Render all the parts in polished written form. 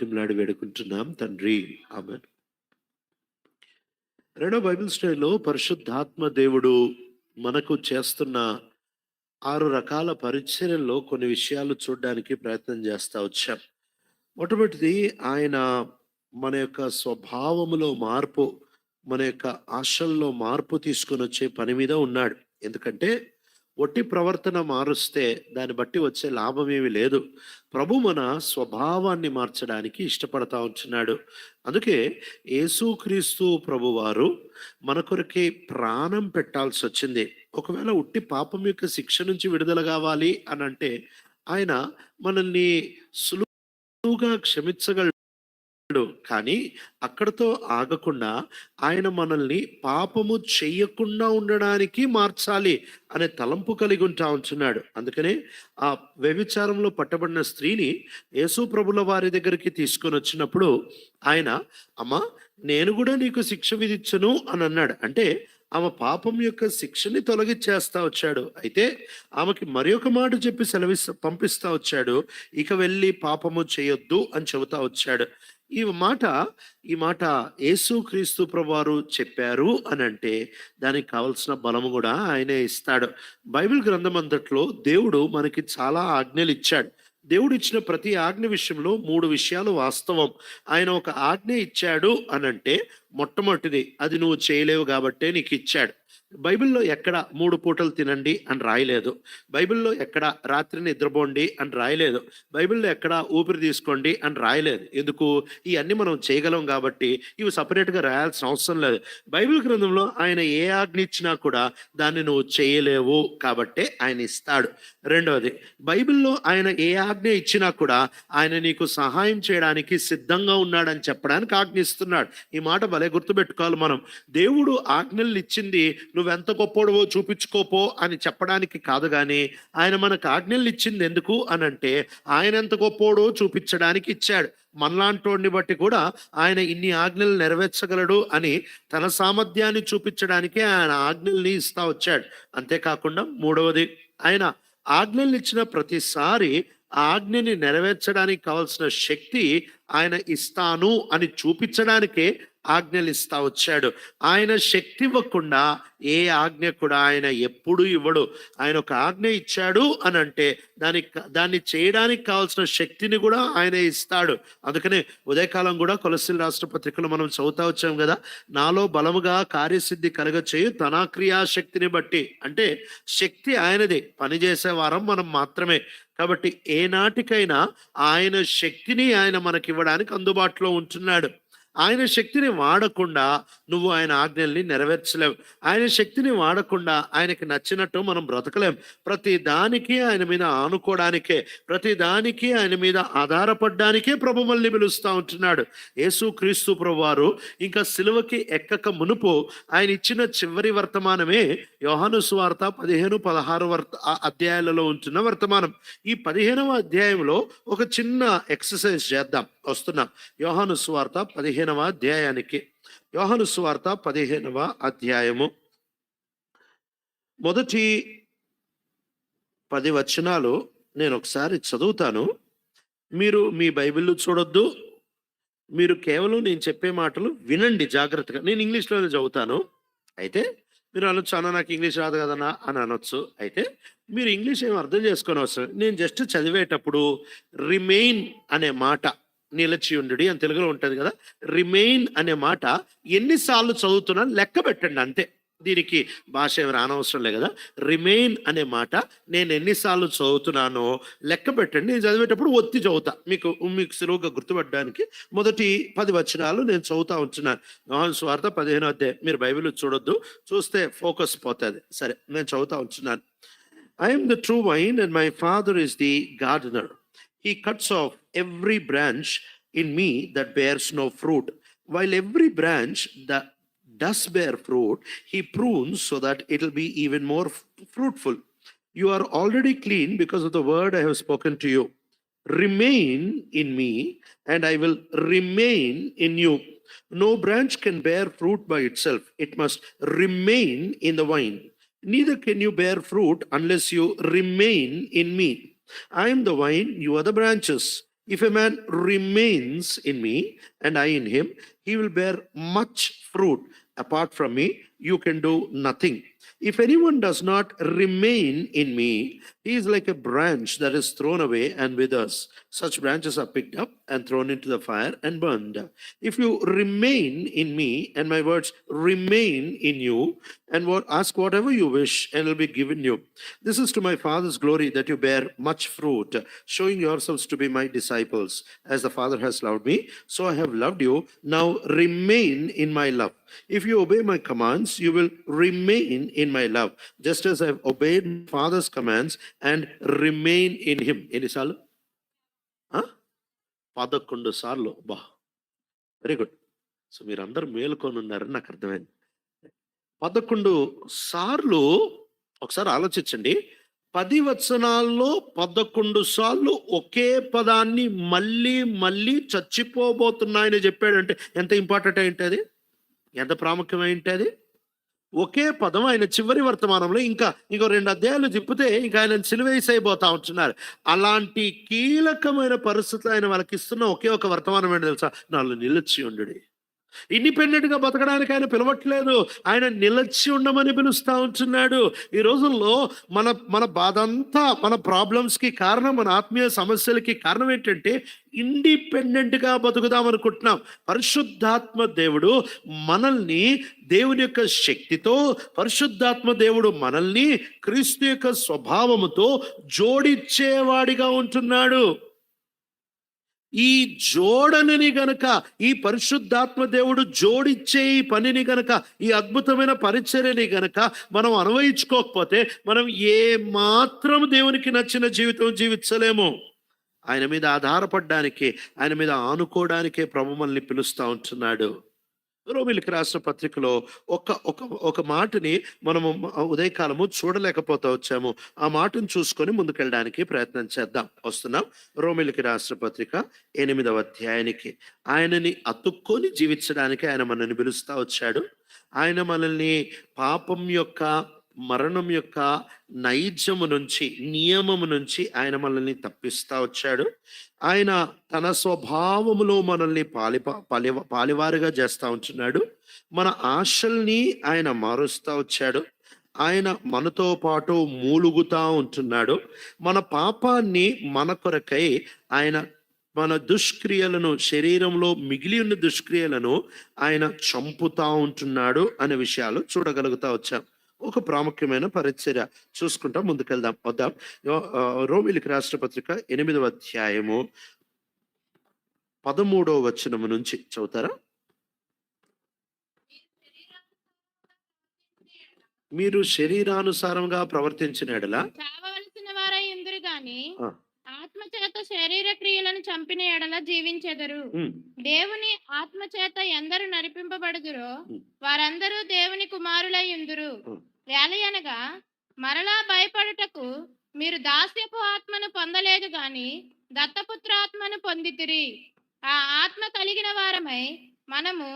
బ్రతిమలాడి వేడుకుంటున్నాం తండ్రి, ఆమేన్. రెండో బైబిల్ స్టడీలో పరిశుద్ధాత్మ దేవుడు మనకు చేస్తున్న 6 రకాల పరిచర్యల్లో కొన్ని విషయాలు చూడడానికి ప్రయత్నం చేస్తా వచ్చాం. మొట్టమొదటిది, ఆయన మన యొక్క స్వభావములో మార్పు, మన యొక్క ఆశల్లో మార్పు తీసుకొని వచ్చే పని మీద ఉన్నాడు. ఎందుకంటే ఒట్టి ప్రవర్తన మారుస్తే దాన్ని బట్టి వచ్చే లాభం ఏమీ లేదు. ప్రభు మన స్వభావాన్ని మార్చడానికి ఇష్టపడతా ఉంటున్నాడు. అందుకే యేసుక్రీస్తు ప్రభువారు మన కొరకే ప్రాణం పెట్టాల్సి వచ్చింది. ఒకవేళ ఉట్టి పాపం యొక్క శిక్ష నుంచి విడుదల కావాలి అని అంటే ఆయన మనల్ని సులువుగా క్షమించగలడు. కానీ అక్కడితో ఆగకుండా ఆయన మనల్ని పాపము చెయ్యకుండా ఉండడానికి మార్చాలి అనే తలంపు కలిగి ఉంటా ఉంటున్నాడు. అందుకనే ఆ వ్యభిచారంలో పట్టబడిన స్త్రీని యేసు ప్రభుల వారి దగ్గరికి తీసుకొని వచ్చినప్పుడు ఆయన, అమ్మా నేను కూడా నీకు శిక్ష విధించను అని అన్నాడు. అంటే ఆమె పాపం యొక్క శిక్షని తొలగించేస్తా వచ్చాడు. అయితే ఆమెకి మరి ఒక మాట చెప్పి పంపిస్తా వచ్చాడు. ఇక వెళ్ళి పాపము చేయొద్దు అని చెబుతా వచ్చాడు. ఈ మాట యేసుక్రీస్తు ప్రభువారు చెప్పారు అని అంటే దానికి కావలసిన బలము కూడా ఆయనే ఇస్తాడు. బైబిల్ గ్రంథం అంతట్లో దేవుడు మనకి చాలా ఆజ్ఞలు ఇచ్చాడు. దేవుడు ఇచ్చిన ప్రతి ఆజ్ఞ విషయంలో 3 విషయాలు వాస్తవం. ఆయన ఒక ఆజ్ఞ ఇచ్చాడు అని అంటే మొట్టమొదటిది, అది నువ్వు చేయలేవు కాబట్టే నీకు ఇచ్చాడు. బైబిల్లో ఎక్కడ 3 పూటలు తినండి అని రాయలేదు. బైబిల్లో ఎక్కడ రాత్రి నిద్రపోండి అని రాయలేదు. బైబిల్లో ఎక్కడ ఊపిరి తీసుకోండి అని రాయలేదు. ఎందుకు? ఇవన్నీ మనం చేయగలం కాబట్టి ఇవి సపరేట్గా రాయాల్సిన అవసరం లేదు. బైబిల్ గ్రంథంలో ఆయన ఏ ఆజ్ఞ ఇచ్చినా కూడా దాన్ని నువ్వు చేయలేవు కాబట్టే ఆయన ఇస్తాడు. రెండవది, బైబిల్లో ఆయన ఏ ఆజ్ఞ ఇచ్చినా కూడా ఆయన నీకు సహాయం చేయడానికి సిద్ధంగా ఉన్నాడని చెప్పడానికి ఆజ్ఞ ఇస్తున్నాడు. ఈ మాట భలే గుర్తుపెట్టుకోవాలి మనం. దేవుడు ఆజ్ఞలు ఇచ్చింది నువ్వెంత గొప్పోడవో చూపించుకోపో అని చెప్పడానికి కాదు, కానీ ఆయన మనకు ఆజ్ఞలు ఇచ్చింది ఎందుకు అని అంటే ఆయన ఎంత గొప్పోడో చూపించడానికి ఇచ్చాడు. మనలాంటోడిని బట్టి కూడా ఆయన ఇన్ని ఆజ్ఞలు నెరవేర్చగలడు అని తన సామర్థ్యాన్ని చూపించడానికి ఆయన ఆజ్ఞల్ని ఇస్తా వచ్చాడు. అంతేకాకుండా మూడవది, ఆయన ఆజ్ఞలు ఇచ్చిన ప్రతిసారి ఆజ్ఞని నెరవేర్చడానికి కావాల్సిన శక్తి ఆయన ఇస్తాను అని చూపించడానికే ఆజ్ఞలు ఇస్తా వచ్చాడు. ఆయన శక్తి ఇవ్వకుండా ఏ ఆజ్ఞ కూడా ఆయన ఎప్పుడు ఇవ్వడు. ఆయన ఒక ఆజ్ఞ ఇచ్చాడు అని అంటే దాన్ని చేయడానికి కావాల్సిన శక్తిని కూడా ఆయన ఇస్తాడు. అందుకనే ఉదయకాలం కూడా కొలస్సీల రాష్ట్ర పత్రికలో మనం చదువుతా వచ్చాం కదా, నాలో బలముగా కార్యసిద్ధి కలగచేయు తన క్రియాశక్తిని బట్టి. అంటే శక్తి ఆయనదే, పనిచేసే వారం మనం మాత్రమే. కాబట్టి ఏనాటికైనా ఆయన శక్తిని ఆయన మనకివ్వడానికి అందుబాటులో ఉంటున్నాడు. ఆయన శక్తిని వాడకుండా నువ్వు ఆయన ఆజ్ఞల్ని నెరవేర్చలేవు. ఆయన శక్తిని వాడకుండా ఆయనకి నచ్చినట్టు మనం బ్రతకలేం. ప్రతి దానికి ఆయన మీద ఆనుకోవడానికే, ప్రతి దానికి ఆయన మీద ఆధారపడడానికే ప్రభు మనల్ని పిలుస్తూ ఉంటున్నాడు. యేసుక్రీస్తు ప్రభువారు ఇంకా సిలువకి ఎక్కక మునుపు ఆయన ఇచ్చిన చివరి వర్తమానమే యోహాను సువార్త 15-16 అధ్యాయాలలో ఉంటున్న వర్తమానం. ఈ 15వ అధ్యాయంలో ఒక చిన్న ఎక్సర్సైజ్ చేద్దాం. వస్తున్నాం యోహాను సువార్త 15వ అధ్యాయానికి. యోహాను సువార్త 15వ అధ్యాయము మొదటి 10 వచనాలు నేను ఒకసారి చదువుతాను. మీరు మీ బైబిల్ చూడొద్దు, మీరు కేవలం నేను చెప్పే మాటలు వినండి జాగ్రత్తగా. నేను ఇంగ్లీష్లోనే చదువుతాను. అయితే మీరు అనొచ్చు, అన్న నాకు ఇంగ్లీష్ రాదు కదన్నా అని అనొచ్చు. అయితే మీరు ఇంగ్లీష్ ఏమి అర్థం చేసుకొని అవసరం. నేను జస్ట్ చదివేటప్పుడు రిమైన్ అనే మాట, నిలిచి ఉండు అని తెలుగులో ఉంటుంది కదా, రిమైన్ అనే మాట ఎన్నిసార్లు చదువుతున్నాను లెక్క పెట్టండి అంతే. దీనికి భాష ఏమి రానవసరం లేదు కదా. రిమైన్ అనే మాట నేను ఎన్నిసార్లు చదువుతున్నానో లెక్క పెట్టండి. నేను చదివేటప్పుడు ఒత్తి చదువుతా, మీకు సులువుగా గుర్తుపట్టడానికి. మొదటి 10 వచనాలు నేను చదువుతా ఉంటున్నాను. యోహాను సువార్త 15వ అధ్యాయం. మీరు బైబిల్ చూడొద్దు, చూస్తే ఫోకస్ పోతుంది. సరే, నేను చదువుతా ఉంటున్నాను. I am the true vine and my father is the gardener. He cuts off every branch in me that bears no fruit, while every branch that does bear fruit, he prunes so that it will be even more fruitful. You are already clean because of the word I have spoken to you. Remain in me and I will remain in you. No branch can bear fruit by itself. It must remain in the vine. Neither can you bear fruit unless you remain in me. I am the vine, you are the branches. If a man remains in me and I in him, he will bear much fruit. Apart from me, you can do nothing. If anyone does not remain in me, he is like a branch that is thrown away and withers. Such branches are picked up and thrown into the fire and burned. If you remain in me and my words remain in you, and ask whatever you wish and it will be given you. This is to my Father's glory that you bear much fruit, showing yourselves to be my disciples. As the Father has loved me, so I have loved you. Now remain in my love. If you obey my commands, you will remain in my love, just as I have obeyed my Father's commands and remain in him. ఎన్నిసార్లు? 11 సార్లు. బా, very good. So మీరందరూ మేలుకొని ఉన్నారని నాకు అర్థమైంది. 11 సార్లు. ఒకసారి ఆలోచించండి. 10 వచనాల్లో 11 సార్లు ఒకే పదాన్ని మళ్ళీ మళ్ళీ చచ్చిపోబోతున్నాయని చెప్పాడంటే ఎంత ఇంపార్టెంట్ అయింటే అది, ఎంత ప్రాముఖ్యమైంటే అది. ఒకే పదం ఆయన చివరి వర్తమానంలో ఇంకో 2 అధ్యాయాలు తిప్పితే ఇంకా ఆయన సిలువేసైపోతా ఉంటున్నారు. అలాంటి కీలకమైన పరిస్థితులు ఆయన వాళ్ళకి ఇస్తున్న ఒకే ఒక వర్తమానం ఏంటో తెలుసా? నాలో నిలిచి ఉండు. ఇండిపెండెంట్ గా బతకడానికి ఆయన పిలవట్లేదు, ఆయన నిలిచి ఉండమని పిలుస్తా ఉంటున్నాడు. ఈ రోజుల్లో మన బాధ అంతా, మన ప్రాబ్లమ్స్ కి కారణం, మన ఆత్మీయ సమస్యలకి కారణం ఏంటంటే ఇండిపెండెంట్ గా బతుకుదాం అనుకుంటున్నాం. పరిశుద్ధాత్మ దేవుడు మనల్ని దేవుని యొక్క శక్తితో, పరిశుద్ధాత్మ దేవుడు మనల్ని క్రీస్తు యొక్క స్వభావముతో జోడించేవాడిగా ఉంటున్నాడు. ఈ జోడనని గనక, ఈ పరిశుద్ధాత్మ దేవుడు జోడిచ్చే ఈ పనిని గనక, ఈ అద్భుతమైన పరిచర్యని గనక మనం అన్వయించుకోకపోతే మనం ఏ మాత్రం దేవునికి నచ్చిన జీవితం జీవించలేము. ఆయన మీద ఆధారపడడానికి, ఆయన మీద ఆనుకోవడానికే ప్రభు మనల్ని పిలుస్తూ ఉంటున్నాడు. రోమీయులకు రాసిన పత్రికలో ఒక మాటని మనము ఉదయకాలము చూడలేకపోతా వచ్చాము. ఆ మాటను చూసుకొని ముందుకెళ్ళడానికి ప్రయత్నం చేద్దాం. వస్తున్నాం రోమీయులకు రాసిన పత్రిక 8వ అధ్యాయానికి. ఆయనని అతుక్కొని జీవించడానికి ఆయన మనల్ని పిలుస్తా వచ్చాడు. ఆయన మనల్ని పాపం యొక్క, మరణం యొక్క నైజము నుంచి, నియమము నుంచి ఆయన మనల్ని తప్పిస్తా వచ్చాడు. ఆయన తన స్వభావములో మనల్ని పాలివారుగా చేస్తా ఉంటున్నాడు. మన ఆశల్ని ఆయన మారుస్తా వచ్చాడు. ఆయన మనతో పాటు మూలుగుతా ఉంటున్నాడు. మన పాపాన్ని మన కొరకై ఆయన మన దుష్క్రియలను, శరీరంలో మిగిలి ఉన్న దుష్క్రియలను ఆయన చంపుతా ఉంటున్నాడు అనే విషయాలు చూడగలుగుతా వచ్చాం. ఒక ప్రాముఖ్యమైన పరిచర్య చూసుకుంటా ముందుకెళ్దాం. వద్దాం. రోమీయులకు రాసిన పత్రిక 8వ అధ్యాయము 13వ వచనము నుంచి చదువుతారా? మీరు శరీరానుసారంగా ప్రవర్తించిన ఎడల చావవలసిన వారై ఉందురు గాని ఆత్మచేత శరీర క్రియలను చంపిన ఎడల జీవించెదరు. దేవుని ఆత్మచేత ఎందరు నడిపింపబడుదురో వారందరూ దేవుని కుమారులై ఉందురు. వేలయనగా మరలా భయపడుటకు మీరు దాస్యపు ఆత్మను పొందలేదు గాని దత్తపుత్రాత్మను పొందితిరి. ఆ ఆత్మ కలిగిన వారమై మనము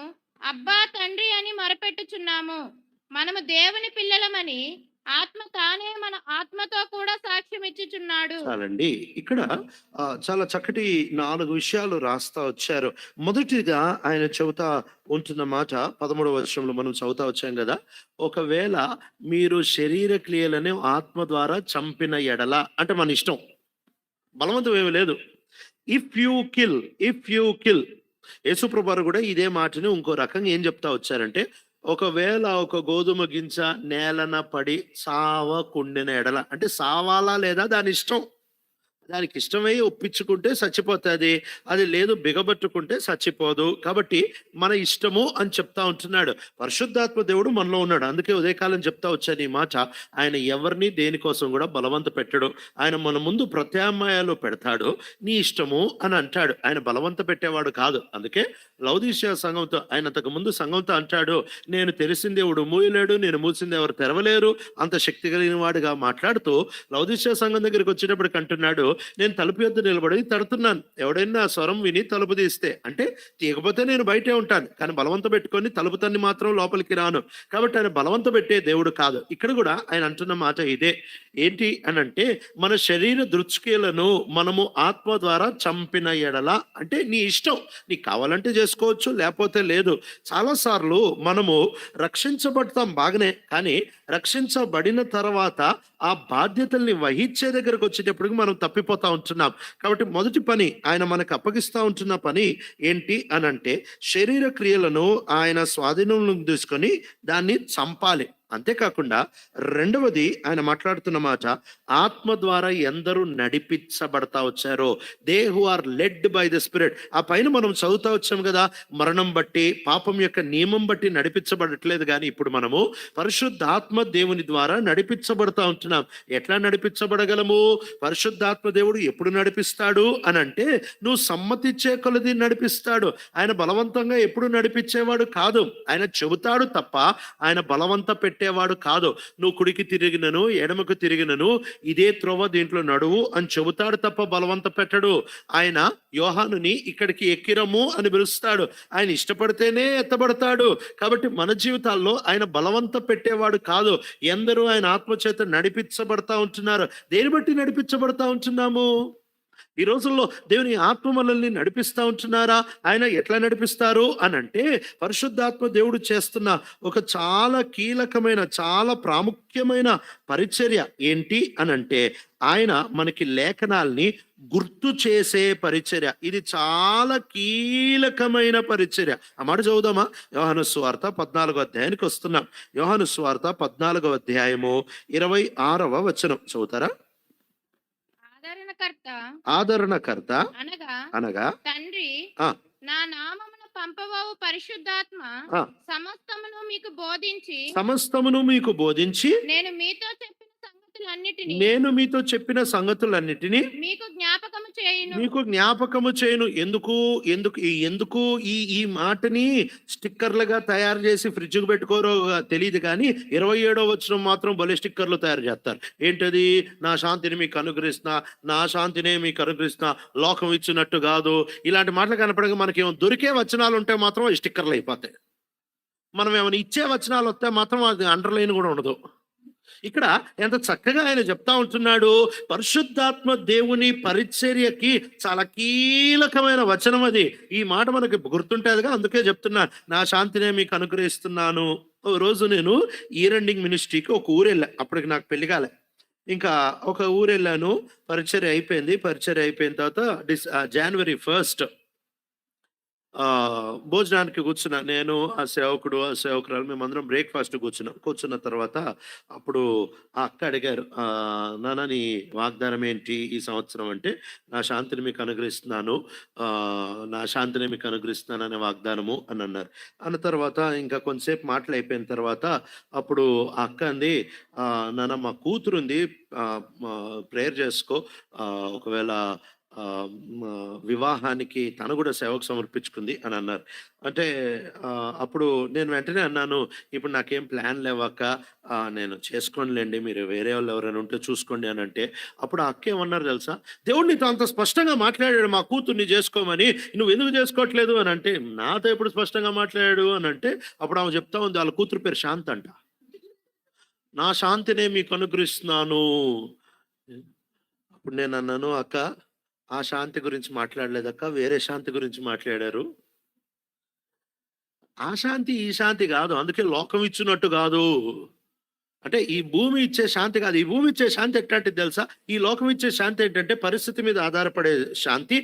అబ్బా తండ్రి అని మొరపెట్టుచున్నాము. మనము దేవుని పిల్లలమని ఆత్మ తానే మన ఆత్మతో కూడా సాక్ష్యం ఇచ్చుచున్నాడు. చాలండి. ఇక్కడ చాలా చక్కటి 4 విషయాలు రాస్తా వచ్చారు. మొదటిగా ఆయన చెబుతా ఉంటున్న మాట 13వ వచనంలో మనం చదువుతా వచ్చాం కదా, ఒకవేళ మీరు శరీర క్రియలను ఆత్మ ద్వారా చంపిన ఎడల, అంటే మన ఇష్టం, బలవంతం ఏమీ లేదు. If you kill. యేసుప్రభువారు కూడా ఇదే మాటని ఇంకో రకంగా ఏం చెప్తా వచ్చారంటే, ఒకవేళ ఒక గోధుమ గింజ నేలన పడి సావకుండిన ఎడల, అంటే సావాలా లేదా దాని ఇష్టం, దానికి ఇష్టమై ఒప్పించుకుంటే చచ్చిపోతుంది, అది లేదు బిగబట్టుకుంటే చచ్చిపోదు. కాబట్టి మన ఇష్టము అని చెప్తా ఉంటున్నాడు. పరిశుద్ధాత్మ దేవుడు మనలో ఉన్నాడు. అందుకే ఉదయకాలం చెప్తా వచ్చాను ఈ మాట. ఆయన ఎవరిని దేనికోసం కూడా బలవంత పెట్టడు. ఆయన మన ముందు ప్రత్యామ్నాయాలు పెడతాడు. నీ ఇష్టము అని అంటాడు. ఆయన బలవంత పెట్టేవాడు కాదు. అందుకే లౌదీషియా సంఘంతో, ఆయన అంతకు ముందు సంఘంతో అంటాడు, నేను తెరిసింది ఎవడు మూయలేడు, నేను మూసింది ఎవరు తెరవలేరు, అంత శక్తి కలిగిన వాడుగా మాట్లాడుతూ లౌదీషియా సంఘం దగ్గరికి వచ్చేటప్పటికి అంటున్నాడు, నేను తలుపు యొద్ద నిలబడి తడుతున్నాను, ఎవడైనా ఆ స్వరం విని తలుపు తీస్తే, అంటే తీయకపోతే నేను బయటే ఉంటాను, కానీ బలవంత పెట్టుకొని తలుపు తన్ని మాత్రం లోపలికి రాను. కాబట్టి ఆయన బలవంత పెట్టే దేవుడు కాదు. ఇక్కడ కూడా ఆయన అంటున్న మాట ఇదే. ఏంటి అని అంటే, మన శరీర దృష్టిలను మనము ఆత్మ ద్వారా చంపిన ఎడల, అంటే నీ ఇష్టం, నీకు కావాలంటే చేసుకోవచ్చు, లేకపోతే లేదు. చాలాసార్లు మనము రక్షించబడతాం బాగానే, కానీ రక్షించబడిన తర్వాత ఆ బాధ్యతల్ని వహించే దగ్గరకు వచ్చేటప్పటికి మనం తప్పిపోతా ఉంటున్నాం. కాబట్టి మొదటి పని, ఆయన మనకు అప్పగిస్తా ఉంటున్న పని ఏంటి అని అంటే, శరీర క్రియలను ఆయన స్వాధీనంలోకి తీసుకొని దాన్ని చంపాలి. అంతేకాకుండా రెండవది ఆయన మాట్లాడుతున్న మాట, ఆత్మ ద్వారా ఎందరూ నడిపించబడతా వచ్చారో, they who are led by the spirit. ఆ పైన మనం చదువుతా వచ్చాం కదా, మరణం బట్టి, పాపం యొక్క నియమం బట్టి నడిపించబడట్లేదు, కానీ ఇప్పుడు మనము పరిశుద్ధాత్మ దేవుని ద్వారా నడిపించబడతా ఉంటున్నాం. ఎట్లా నడిపించబడగలము? పరిశుద్ధాత్మ దేవుడు ఎప్పుడు నడిపిస్తాడు అని అంటే, నువ్వు సమ్మతిచ్చే కొలది నడిపిస్తాడు. ఆయన బలవంతంగా ఎప్పుడు నడిపించేవాడు కాదు. ఆయన చెబుతాడు తప్ప ఆయన బలవంత పెట్టేవాడు కాదు. నువ్వు కుడికి తిరిగినను ఎడమకు తిరిగినను ఇదే త్రోవ, దీంట్లో నడువు అని చెబుతాడు తప్ప బలవంత పెట్టడు. ఆయన యోహానుని ఇక్కడికి ఎక్కిరము అని పిలుస్తాడు. ఆయన ఇష్టపడితేనే ఎత్తబడతాడు. కాబట్టి మన జీవితాల్లో ఆయన బలవంత పెట్టేవాడు కాదు. ఎందరూ ఆయన ఆత్మచేత నడిపించబడతా ఉంటున్నారు. దేని బట్టి నడిపించబడతా ఉంటున్నాము? ఈ రోజుల్లో దేవుని ఆత్మ మనల్ని నడిపిస్తూ ఉంటున్నారా? ఆయన ఎట్లా నడిపిస్తారు అని అంటే, పరిశుద్ధాత్మ దేవుడు చేస్తున్న ఒక చాలా కీలకమైన, చాలా ప్రాముఖ్యమైన పరిచర్య ఏంటి అని అంటే, ఆయన మనకి లేఖనాల్ని గుర్తు చేసే పరిచర్య. ఇది చాలా కీలకమైన పరిచర్య. ఆ మాట చదువుదామా? యోహాను సువార్త 14వ అధ్యాయానికి వస్తున్నాం. యోహాను సువార్త 14వ అధ్యాయము 26వ వచనం చదువుతారా? ఆదరణకర్త అనగా తండ్రి ఆ నా నామమున పంపబోవు పరిశుద్ధాత్మ ఆ సమస్తమును మీకు బోధించి సమస్తమును మీకు బోధించి నేను మీతో చెప్పిన సంగతులన్నిటిని మీకు జ్ఞాపకము చేయును. ఎందుకు ఈ మాటని స్టిక్కర్లుగా తయారు చేసి ఫ్రిడ్జ్కి పెట్టుకోరో తెలియదు, కానీ 27వ వచనం మాత్రం భలే స్టిక్కర్లు తయారు చేస్తారు. ఏంటది? నా శాంతిని మీకు అనుగ్రహిస్తున్నా, నా శాంతినే మీకు అనుగ్రహిస్తున్నా, లోకం ఇచ్చినట్టు కాదు. ఇలాంటి మాటలు కనపడగా మనకేమో దొరికే వచనాలు ఉంటే మాత్రం ఈ స్టిక్కర్లు అయిపోతాయి. మనం ఏమైనా ఇచ్చే వచనాలు వస్తే మాత్రం అది అండర్లైన్ కూడా ఉండదు. ఇక్కడ ఎంత చక్కగా ఆయన చెప్తా ఉంటున్నాడు. పరిశుద్ధాత్మ దేవుని పరిచర్యకి చాలా కీలకమైన వచనం అది. ఈ మాట మనకి గుర్తుంటేదిగా, అందుకే చెప్తున్నా, నా శాంతినే మీకు అనుగ్రహిస్తున్నాను. ఓ రోజు నేను ఇయర్ ఎండింగ్ మినిస్ట్రీకి ఒక ఊరు వెళ్ళా. అప్పటికి నాకు పెళ్లి కాలే. ఇంకా ఒక ఊరు వెళ్ళాను. పరిచర్య అయిపోయింది. పరిచర్య అయిపోయిన తర్వాత జనవరి 1 భోజనానికి కూర్చున్నా. నేను, ఆ సేవకురాలు, మేమందరం బ్రేక్ఫాస్ట్ కూర్చున్న తర్వాత అప్పుడు ఆ అక్క అడిగారు, నాన్న నీ వాగ్దానం ఏంటి ఈ సంవత్సరం అంటే, నా శాంతిని మీకు అనుగ్రహిస్తున్నాను, నా శాంతిని మీకు అనుగ్రహిస్తున్నాను అనే వాగ్దానము అని అన్నారు. అన్న తర్వాత ఇంకా కొంతసేపు మాటలు అయిపోయిన తర్వాత అప్పుడు ఆ అక్క అంది, నాన్న మా కూతురుంది, ప్రేయర్ చేసుకో, ఒకవేళ వివాహానికి తను కూడా సేవకు సమర్పించుకుంది అని అన్నారు. అంటే అప్పుడు నేను వెంటనే అన్నాను, ఇప్పుడు నాకేం ప్లాన్ లేవాక నేను చేసుకోనిలేండి, మీరు వేరే వాళ్ళు ఎవరైనా ఉంటే చూసుకోండి అని అంటే, అప్పుడు ఆ అక్క ఏమన్నారు తెలుసా? దేవుడు నీతో అంత స్పష్టంగా మాట్లాడాడు మా కూతుర్ని చేసుకోమని, నువ్వు ఎందుకు చేసుకోవట్లేదు అని అంటే, నాతో ఎప్పుడు స్పష్టంగా మాట్లాడాడు అని అంటే, అప్పుడు ఆమె చెప్తా ఉంది, వాళ్ళ కూతురు పేరు శాంతి అంట. నా శాంతినే మీకు అనుగ్రహిస్తున్నాను. అప్పుడు నేను అన్నాను, అక్క ఆ శాంతి గురించి మాట్లాడలేదక్క, వేరే శాంతి గురించి మాట్లాడారు. ఆ శాంతి ఈ శాంతి కాదు, అందుకే లోకం ఇచ్చినట్టు కాదు. అంటే ఈ భూమి ఇచ్చే శాంతి కాదు. ఈ భూమి ఇచ్చే శాంతి ఎట్లాంటిది తెలుసా? ఈ లోకం ఇచ్చే శాంతి ఏంటంటే పరిస్థితి మీద ఆధారపడే శాంతి,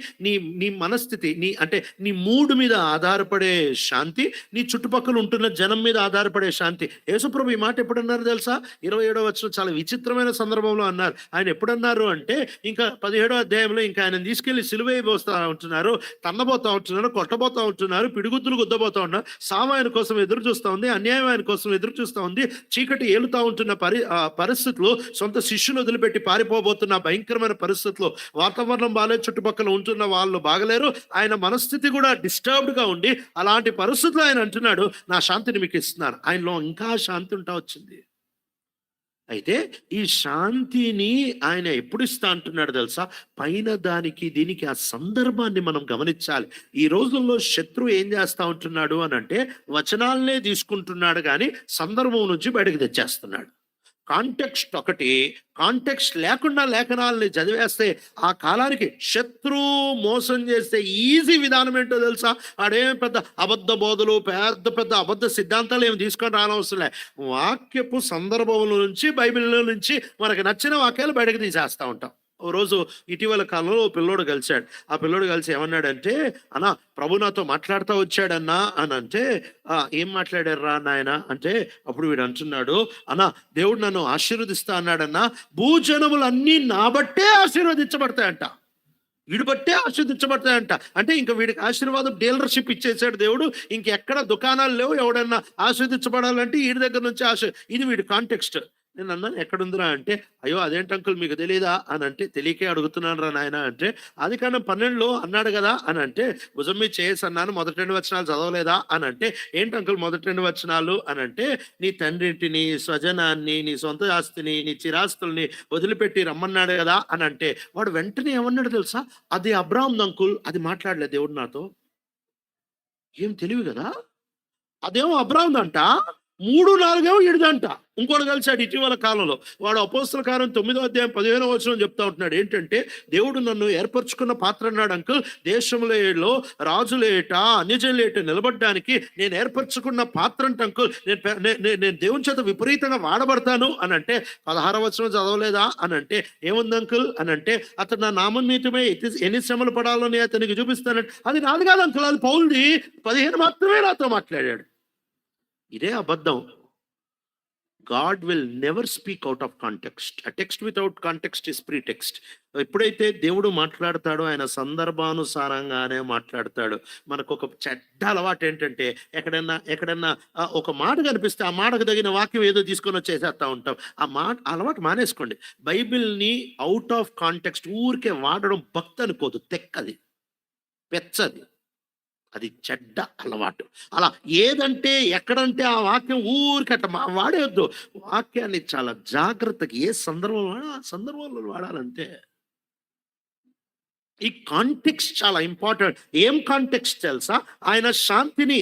నీ మనస్థితి, నీ మూడ్ మీద ఆధారపడే శాంతి, నీ చుట్టుపక్కల ఉంటున్న జనం మీద ఆధారపడే శాంతి. యేసుప్రభు ఈ మాట ఎప్పుడు అన్నారు తెలుసా? 27వ వచనం చాలా విచిత్రమైన సందర్భంలో అన్నారు. ఆయన ఎప్పుడన్నారు అంటే, ఇంకా 17వ అధ్యాయంలో ఇంకా ఆయన తీసుకెళ్లి సిలువేయబోస్తా ఉంటున్నారు, తన్నబోతా ఉంటున్నారు, కొట్టబోతా ఉంటున్నారు, పిడిగుద్దులు గుద్దబోతా ఉన్నారు. సావు ఆయన కోసం ఎదురు చూస్తా ఉంది, అన్యాయం ఆయన కోసం ఎదురు చూస్తా ఉంది, చీకటి ఏలుతా ఉంటున్న పరిస్థితులు, సొంత శిష్యులు వదిలిపెట్టి పారిపోబోతున్న భయంకరమైన పరిస్థితులు, వాతావరణం బాగాలేదు, చుట్టుపక్కల ఉంటున్న వాళ్ళు బాగలేరు, ఆయన మనస్థితి కూడా డిస్టర్బ్డ్ గా ఉండి, అలాంటి పరిస్థితులు ఆయన అంటున్నాడు, నా శాంతిని మీకు ఇస్తున్నాను. ఆయనలో ఇంకా శాంతి ఉంటా వచ్చింది. అయితే ఈ శాంతిని ఆయన ఎప్పుడు ఇస్తా అంటున్నాడు తెలుసా? పైన దానికి దీనికి ఆ సందర్భాన్ని మనం గమనించాలి. ఈ రోజుల్లో శత్రువు ఏం చేస్తా ఉంటున్నాడు అనంటే వచనాలనే తీసుకుంటున్నాడు గానీ సందర్భం నుంచి బయటకు తెచ్చేస్తున్నాడు. కాంటెక్స్ట్ ఒకటి, కాంటెక్స్ట్ లేకుండా లేఖనాలని చదివేస్తే ఆ కాలానికి శత్రువు మోసం చేస్తే ఈజీ విధానం ఏంటో తెలుసా? ఆడేం పెద్ద అబద్ధ బోధలు, పెద్ద పెద్ద అబద్ధ సిద్ధాంతాలు ఏమి తీసుకొని రానవసరం లే. వాక్యపు సందర్భముల నుంచి, బైబిల్లో నుంచి మనకు నచ్చిన వాక్యాలు బయటకు తీసేస్తా ఉంటాం. ఓ రోజు ఇటీవల కాలంలో ఓ పిల్లోడు కలిశాడు. ఆ పిల్లోడు కలిసి ఏమన్నాడంటే, అన్నా ప్రభు నాతో మాట్లాడుతూ వచ్చాడన్నా అని అంటే, ఏం మాట్లాడారా నాయన అంటే, అప్పుడు వీడు అంటున్నాడు, అన్నా దేవుడు నన్ను ఆశీర్వదిస్తా అన్నాడన్నా, భూజనములన్నీ నా బట్టే ఆశీర్వదించబడతాయంట, వీడు బట్టే ఆశీర్వదించబడతాయంట. అంటే ఇంకా వీడికి ఆశీర్వాదం డీలర్షిప్ ఇచ్చేసాడు దేవుడు. ఇంకెక్కడ దుకాణాలు లేవు, ఎవడన్నా ఆశీర్వదించబడాలంటే వీడి దగ్గర నుంచి ఇది వీడి కాంటెక్స్ట్. నేను అన్నాను ఎక్కడుందిరా అంటే, అయ్యో అదేంటి అంకుల్ మీకు తెలియదా అని అంటే, తెలియకే అడుగుతున్నాను రా నాయన అంటే, అది కానీ 12లో అన్నాడు కదా అని అంటే, భుజం మీద చేసి అన్నాను, మొదటి 2 వచనాలు చదవలేదా అని అంటే, ఏంటి అంకుల్ మొదటి 2 వచనాలు అని అంటే, నీ తండ్రింటిని, స్వజనాన్ని, నీ సొంత ఆస్తిని, నీ చిరాస్తుల్ని వదిలిపెట్టి రమ్మన్నాడు కదా అని అంటే, వాడు వెంటనే ఏమన్నాడు తెలుసా? అది అబ్రాహాం అంకుల్, అది మాట్లాడలేదు దేవుడు నాతో. ఏం తెలివి కదా, అదేమో అబ్రాహాందంట, 3, 4 ఏమో ఈడిదంట. ఇంకోటి కలిసాడు ఇటీవల కాలంలో. వాడు అపోస్తల కార్యం 9వ అధ్యాయం 15వ వచనం చెప్తా ఉంటున్నాడు. ఏంటంటే, దేవుడు నన్ను ఏర్పరచుకున్న పాత్ర అన్నాడు అంకుల్, దేశంలో రాజుల ఏట అన్యజనుల ఏట నిలబడడానికి నేను ఏర్పరచుకున్న పాత్ర అంటే అంకుల్, నేను దేవుని చేత విపరీతంగా వాడబడతాను అని అంటే, 16వ వచనం చదవలేదా అని అంటే, ఏముంది అంకుల్ అని అంటే, అతను నా నామం నిమిత్తమై ఎన్ని శ్రమలు పడాలని అతనికి చూపిస్తానంటే, అది నాది కాదు అంకుల్, అది పౌలుది. 15 మాత్రమే నాతో మాట్లాడాడు. ఇదే అబద్ధం. God will never speak out of context. A text without context is pretext. ఎప్పుడైతే దేవుడు మాట్లాడతాడో ఆయన సందర్భానుసారంగానే మాట్లాడతాడు. మనకు ఒక చెడ్డ అలవాటు ఏంటంటే, ఎక్కడన్నా ఒక మాట కనిపిస్తే ఆ మాటకు తగిన వాక్యం ఏదో తీసుకొని వచ్చేసేస్తా ఉంటాం. అలవాటు మానేసుకోండి. బైబిల్ని అవుట్ ఆఫ్ కాంటెక్స్ట్ ఊరికే వాడడం భక్తి అనుకోదు, తెక్కది, పెచ్చది, అది చెడ్డ అలవాటు. అలా ఏదంటే ఎక్కడంటే ఆ వాక్యం ఊరికట్ట వాడేయొద్దు. వాక్యాన్ని చాలా జాగ్రత్తగా ఏ సందర్భంలో వాడాలి ఆ సందర్భంలో వాడాలంతే. ఈ కాంటెక్స్ట్ చాలా ఇంపార్టెంట్. ఏం కాంటెక్స్ట్ తెలుసా? ఆయన శాంతిని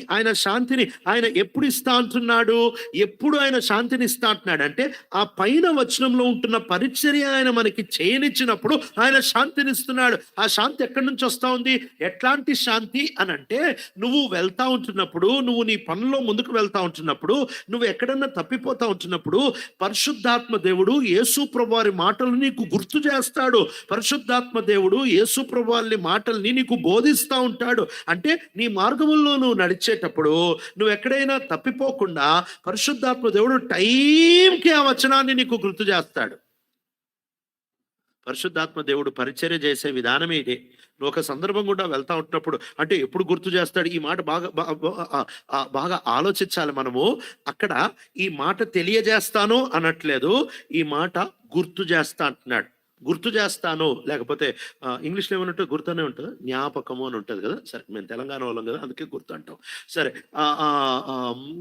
ఆయన ఎప్పుడు ఇస్తా అంటున్నాడు? ఎప్పుడు ఆయన శాంతిని ఇస్తా అంటున్నాడు అంటే, ఆ పైన వచనంలో ఉంటున్న పరిచర్య ఆయన మనకి చేయనిచ్చినప్పుడు ఆయన శాంతిని ఇస్తున్నాడు. ఆ శాంతి ఎక్కడి నుంచి వస్తా ఉంది? ఎట్లాంటి శాంతి అని అంటే, నువ్వు వెళ్తా ఉంటున్నప్పుడు, నువ్వు నీ పనుల్లో ముందుకు వెళ్తా ఉంటున్నప్పుడు, నువ్వు ఎక్కడన్నా తప్పిపోతా ఉంటున్నప్పుడు, పరిశుద్ధాత్మ దేవుడు యేసు ప్రభువారి మాటలు నీకు గుర్తు చేస్తాడు. పరిశుద్ధాత్మ దేవుడు యేసు ప్రభువారి మాటల్ని నీకు బోధిస్తూ ఉంటాడు. అంటే నీ మార్గముల్లో నువ్వు నడిచేటప్పుడు నువ్వు ఎక్కడైనా తప్పిపోకుండా పరిశుద్ధాత్మ దేవుడు టైంకి ఆ వచనాన్ని నీకు గుర్తు చేస్తాడు. పరిశుద్ధాత్మ దేవుడు పరిచర్య చేసే విధానమే ఇదే. నువ్వు ఒక సందర్భం కూడా వెళ్తా ఉంటున్నప్పుడు అంటే ఎప్పుడు గుర్తు చేస్తాడు? ఈ మాట బాగా ఆలోచించాలి మనము. అక్కడ ఈ మాట తెలియజేస్తాను అనట్లేదు, ఈ మాట గుర్తు చేస్తా అంటున్నాడు. గుర్తు చేస్తాను, లేకపోతే ఇంగ్లీష్లో ఏమన్నట్టు గుర్తునే ఉంటుంది, జ్ఞాపకము అని ఉంటుంది కదా. సరే, మేము తెలంగాణ వాళ్ళం కదా, అందుకే గుర్తు అంటాం. సరే,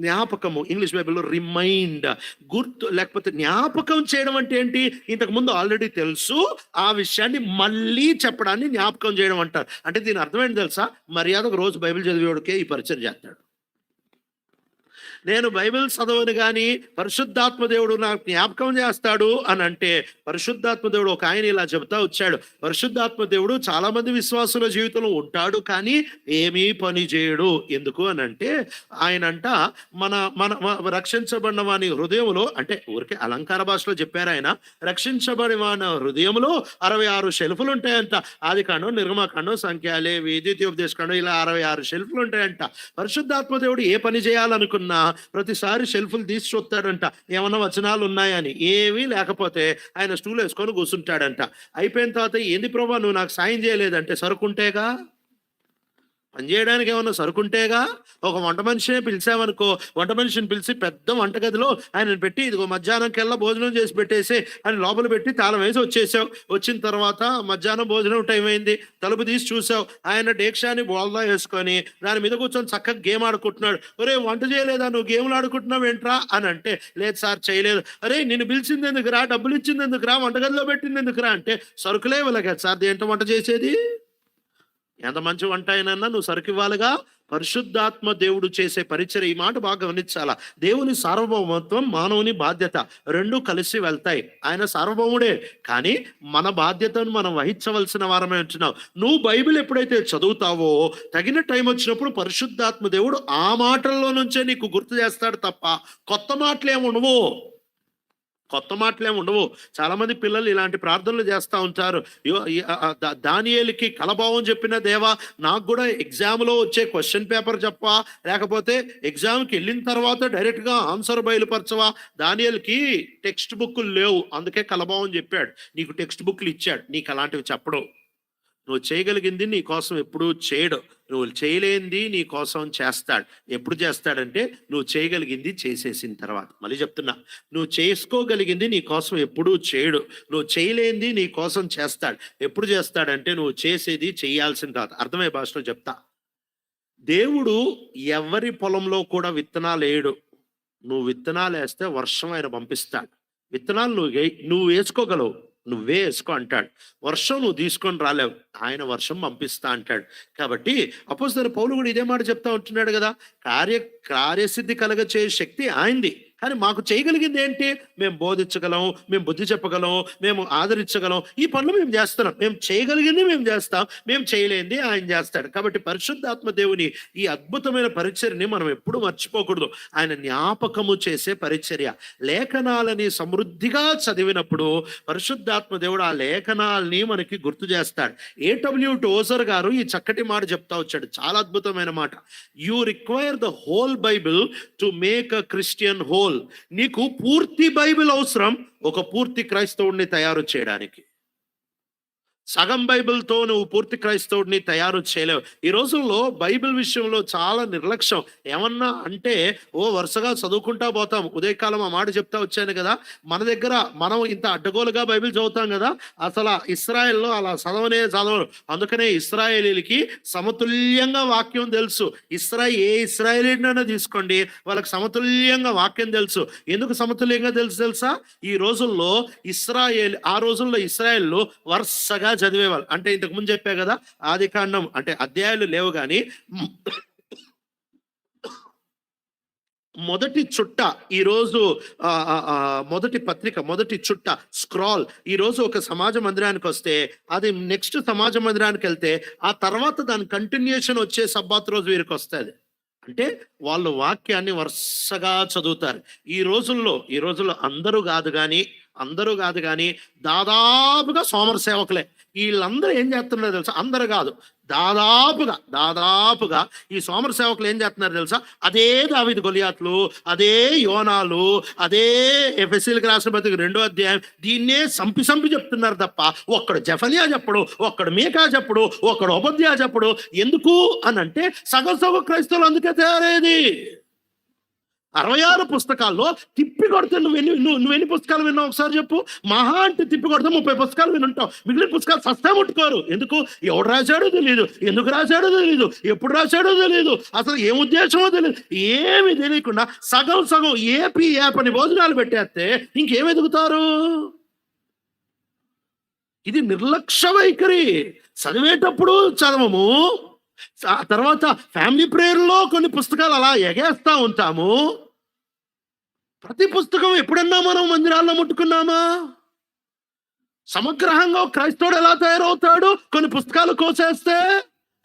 జ్ఞాపకము ఇంగ్లీష్ బైబిల్లో రిమైండ్, గుర్తు లేకపోతే జ్ఞాపకం చేయడం అంటే ఏంటి? ఇంతకుముందు ఆల్రెడీ తెలుసు, ఆ విషయాన్ని మళ్ళీ చెప్పడాన్ని జ్ఞాపకం చేయడం అంటారు. అంటే దీని అర్థం ఏంటి తెలుసా? మర్యాదకు రోజు బైబిల్ చదివేవాడికే ఈ పరిచయం చేస్తాడు. నేను బైబిల్ చదవను కానీ పరిశుద్ధాత్మ దేవుడు నాకు జ్ఞాపకం చేస్తాడు అని అంటే, పరిశుద్ధాత్మ దేవుడు ఒక ఆయన ఇలా చెబుతా వచ్చాడు. పరిశుద్ధాత్మ దేవుడు చాలా మంది విశ్వాసుల జీవితంలో ఉంటాడు కానీ ఏమీ పని చేయడు. ఎందుకు అని అంటే, ఆయనంట మన రక్షించబడిన వాని హృదయంలో, అంటే ఊరికే అలంకార భాషలో చెప్పారు ఆయన, రక్షించబడిన వాని హృదయంలో 66 షెల్ఫులు ఉంటాయంట. ఆదికాండం, నిర్గమకాండం, సంఖ్య, లేవి, ద్వితీయోపదేశకాండం, ఇలా 66 షెల్ఫులు ఉంటాయంట. పరిశుద్ధాత్మ దేవుడు ఏ పని చేయాలనుకున్నా ప్రతిసారి షెల్ఫ్లు తీసి చూస్తాడంట, ఏమన్నా వచనాలు ఉన్నాయని. ఏమీ లేకపోతే ఆయన స్టూల్ వేసుకొని కూర్చుంటాడంట. అయిపోయిన తర్వాత, ఏంది ప్రభా నువ్వు నాకు సాయం చేయలేదంటే, సరుకుంటేగా పని చేయడానికి ఏమన్నా సరుకుంటేగా. ఒక వంట మనిషినే పిలిచామనుకో, వంట మనిషిని పిలిచి పెద్ద వంటగదిలో ఆయనను పెట్టి, ఇదిగో మధ్యాహ్నంకల్లా భోజనం చేసి పెట్టేసేయి అని లోపల పెట్టి తాళం వేసి వచ్చేసావు. వచ్చిన తర్వాత మధ్యాహ్నం భోజనం టైం అయింది. తలుపు తీసి చూసావు. ఆయన డేక్షాని బోల్దా వేసుకొని దాని మీద కూర్చొని చక్కగా గేమ్ ఆడుకుంటున్నాడు. ఒరేయ్, వంట చేయలేదా, నువ్వు గేమ్లు ఆడుకుంటున్నావు ఏంట్రా అని అంటే, లేదు సార్ చేయలేదు. అరే, నిన్ను పిలిచింది ఎందుకురా, డబ్బులు ఇచ్చింది ఎందుకురా, వంటగదిలో పెట్టింది ఎందుకురా అంటే, సరుకులే ఇవ్వలే సార్, దేంట్లో వంట చేసేది. ఎంత మంచి వంట అయినా నువ్వు సరుకు ఇవ్వాలిగా. పరిశుద్ధాత్మ దేవుడు చేసే పరిచర్య, ఈ మాట బాగా గమనించాలా. దేవుని సార్వభౌమత్వం, మానవుని బాధ్యత రెండు కలిసి వెళ్తాయి. ఆయన సార్వభౌముడే, కానీ మన బాధ్యతను మనం వహించవలసిన వారమే ఉంటున్నావు. నువ్వు బైబిల్ ఎప్పుడైతే చదువుతావో, తగిన టైం వచ్చినప్పుడు పరిశుద్ధాత్మ దేవుడు ఆ మాటల్లో నుంచే నీకు గుర్తు చేస్తాడు తప్ప కొత్త మాటలేమి ఉండవు. కొత్త మాటలేమి ఉండవు. చాలా మంది పిల్లలు ఇలాంటి ప్రార్థనలు చేస్తూ ఉంటారు. దానియేలుకి కలభావం చెప్పిన దేవా, నాకు కూడా ఎగ్జామ్లో వచ్చే క్వశ్చన్ పేపర్ చెప్పవా, లేకపోతే ఎగ్జామ్కి వెళ్ళిన తర్వాత డైరెక్ట్గా ఆన్సర్ బయలుపరచవా. దానియేలుకి టెక్స్ట్ బుక్లు లేవు, అందుకే కలభావం చెప్పాడు. నీకు టెక్స్ట్ బుక్లు ఇచ్చాడు, నీకు అలాంటివి చెప్పడు. నువ్వు చేయగలిగింది నీ కోసం ఎప్పుడూ చేయడు. నువ్వు చేయలేనిది నీ కోసం చేస్తాడు. ఎప్పుడు చేస్తాడంటే, నువ్వు చేయగలిగింది చేసేసిన తర్వాత. మళ్ళీ చెప్తున్నా, నువ్వు చేసుకోగలిగింది నీ కోసం ఎప్పుడూ చేయడు. నువ్వు చేయలేనిది నీ కోసం చేస్తాడు. ఎప్పుడు చేస్తాడంటే, నువ్వు చేసేది చేయాల్సిన తర్వాత. అర్థమయ్యే భాషలో చెప్తా. దేవుడు ఎవరి పొలంలో కూడా విత్తనాలు వేయడు. నువ్వు విత్తనాలు వేస్తే వర్షం ఆయన పంపిస్తాడు. విత్తనాలు నువ్వు వేసుకోగలవు, నువ్వే వేసుకో అంటాడు. వర్షం నువ్వు తీసుకొని రాలేవు, ఆయన వర్షం పంపిస్తా అంటాడు. కాబట్టి అపోస్తలుడైన పౌలు కూడా ఇదే మాట చెప్తా ఉంటున్నాడు కదా. కార్యసిద్ధి కలగచే శక్తి ఆయనది, కానీ మాకు చేయగలిగింది ఏంటి? మేము బోధించగలం, మేము బుద్ధి చెప్పగలం, మేము ఆదరించగలం. ఈ పనులు మేము చేస్తున్నాం. మేము చేయగలిగింది మేము చేస్తాం, మేము చేయలేనిది ఆయన చేస్తాడు. కాబట్టి పరిశుద్ధాత్మ దేవుని ఈ అద్భుతమైన పరిచర్యని మనం ఎప్పుడు మర్చిపోకూడదు. ఆయన జ్ఞాపకము చేసే పరిచర్య. లేఖనాలని సమృద్ధిగా చదివినప్పుడు పరిశుద్ధాత్మ దేవుడు ఆ లేఖనాలని మనకి గుర్తు చేస్తాడు. A.W. టోజర్ గారు ఈ చక్కటి మాట చెప్తా వచ్చాడు, చాలా అద్భుతమైన మాట. You require the whole Bible to make a Christian whole. నీకు పూర్తి బైబిల్ అవసరం ఒక పూర్తి క్రైస్తవుడిని తయారు చేయడానికి. సగం బైబిల్తో నువ్వు పూర్తి క్రైస్తవుడిని తయారు చేయలేవు. ఈ రోజుల్లో బైబిల్ విషయంలో చాలా నిర్లక్ష్యం. ఏమన్నా అంటే వరుసగా చదువుకుంటా పోతాం. ఉదయకాలం ఆ మాట చెప్తా వచ్చాను కదా, మన దగ్గర మనం ఇంత అడ్డగోలుగా బైబిల్ చదువుతాం కదా, అసలు ఇస్రాయేల్లో అలా చదవరు. అందుకనే ఇస్రాయేలీలకి సమతుల్యంగా వాక్యం తెలుసు. ఏ ఇస్రాయేలీనైనా తీసుకోండి, వాళ్ళకి సమతుల్యంగా వాక్యం తెలుసు. ఎందుకు సమతుల్యంగా తెలుసా? ఈ రోజుల్లో ఆ రోజుల్లో ఇస్రాయేల్లో వరుసగా చదివేవాళ్ళు. అంటే ఇంతకు ముందు చెప్పా కదా, ఆదికాండం అంటే అధ్యాయాలు లేవు, కానీ మొదటి చుట్ట ఈరోజు మొదటి పత్రిక, మొదటి చుట్ట స్క్రాల్ ఈరోజు ఒక సమాజ మందిరానికి వస్తే, అది నెక్స్ట్ సమాజ మందిరానికి వెళ్తే ఆ తర్వాత దాని కంటిన్యూషన్ వచ్చే సబ్బాత్ రోజు వీరికి వస్తుంది. అంటే వాళ్ళు వాక్యాన్ని వరుసగా చదువుతారు. ఈ రోజుల్లో అందరూ కాదు కానీ దాదాపుగా సోమర సేవకులే. వీళ్ళందరూ ఏం చేస్తున్నారో తెలుసా? అందరూ కాదు, దాదాపుగా ఈ సోమర సేవకులు ఏం చేస్తున్నారు తెలుసా? అదే దావీదు గొలియాతులు, అదే యోనాలు, అదే ఎఫెసీయులకు రాసిన పత్రిక 2వ అధ్యాయం, దీన్నే సంపి చెప్తున్నారు తప్ప ఒక్కడు జెఫన్యా చెప్పడు, ఒక్కడు మీకా చెప్పడు, ఒక్కడు ఓబద్యా చెప్పడు. ఎందుకు అని అంటే సగం క్రైస్తవులు అందుకే తయారయ్యేది. 66 పుస్తకాల్లో తిప్పి కొడితే నువ్వు ఎన్ని పుస్తకాలు విన్నావు ఒకసారి చెప్పు? మహా అంటే తిప్పి కొడితే 30 పుస్తకాలు వినుంటావు. మిగిలిన పుస్తకాలు సస్తా ముట్టుకోరు. ఎందుకు? ఎవడు రాశాడో తెలియదు, ఎందుకు రాశాడో తెలియదు, ఎప్పుడు రాశాడో తెలియదు, అసలు ఏం ఉద్దేశమో తెలియదు. ఏమి తెలియకుండా సగం ఏపీ అని భోజనాలు పెట్టేస్తే ఇంకేం ఎదుగుతారు? ఇది నిర్లక్ష్య వైఖరి. చదివేటప్పుడు చదవము, తర్వాత ఫ్యామిలీ ప్రేయర్లో కొన్ని పుస్తకాలు అలా ఎగేస్తా ఉంటాము. ప్రతి పుస్తకం ఎప్పుడన్నా మనం మందిరాల్లో ముట్టుకున్నామా? సమగ్రంగా క్రైస్తవుడు ఎలా తయారవుతాడు? కొన్ని పుస్తకాలు కోసేస్తే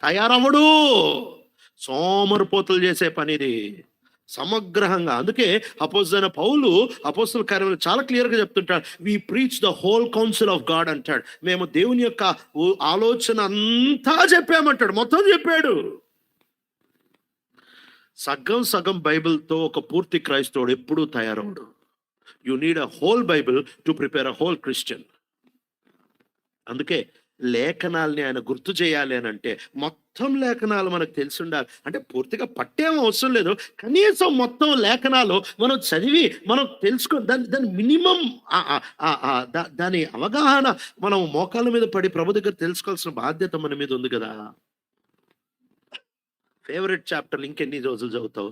తయారవ్వడు. సోమరిపోతులు చేసే పనిది సమగ్రంగా. అందుకే అపోస్తలుడైన పౌలు అపోస్తల కార్యములు చాలా క్లియర్గా చెప్తుంటాడు, we preach the whole council of God అంటాడు. మేము దేవుని యొక్క ఆలోచన అంతా చెప్పామంటాడు, మొత్తం చెప్పాడు. సగం బైబిల్తో ఒక పూర్తి క్రైస్తవుడు ఎప్పుడూ తయారవుడు. You need a whole Bible to prepare a whole Christian. అందుకే లేఖనాల్ని ఆయన గుర్తు చేయాలి అని అంటే మొత్తం లేఖనాలు మనకు తెలిసి ఉండాలి. అంటే పూర్తిగా పట్టేం అవసరం లేదు. కనీసం మొత్తం లేఖనాలు మనం చదివి మనం దాని దాని మినిమం దాని అవగాహన మనం మోకాళ్ళ మీద పడి ప్రభు దగ్గర తెలుసుకోవాల్సిన బాధ్యత మన మీద ఉంది కదా. ఫేవరెట్ చాప్టర్లు ఇంకెన్ని రోజులు చదువుతావు?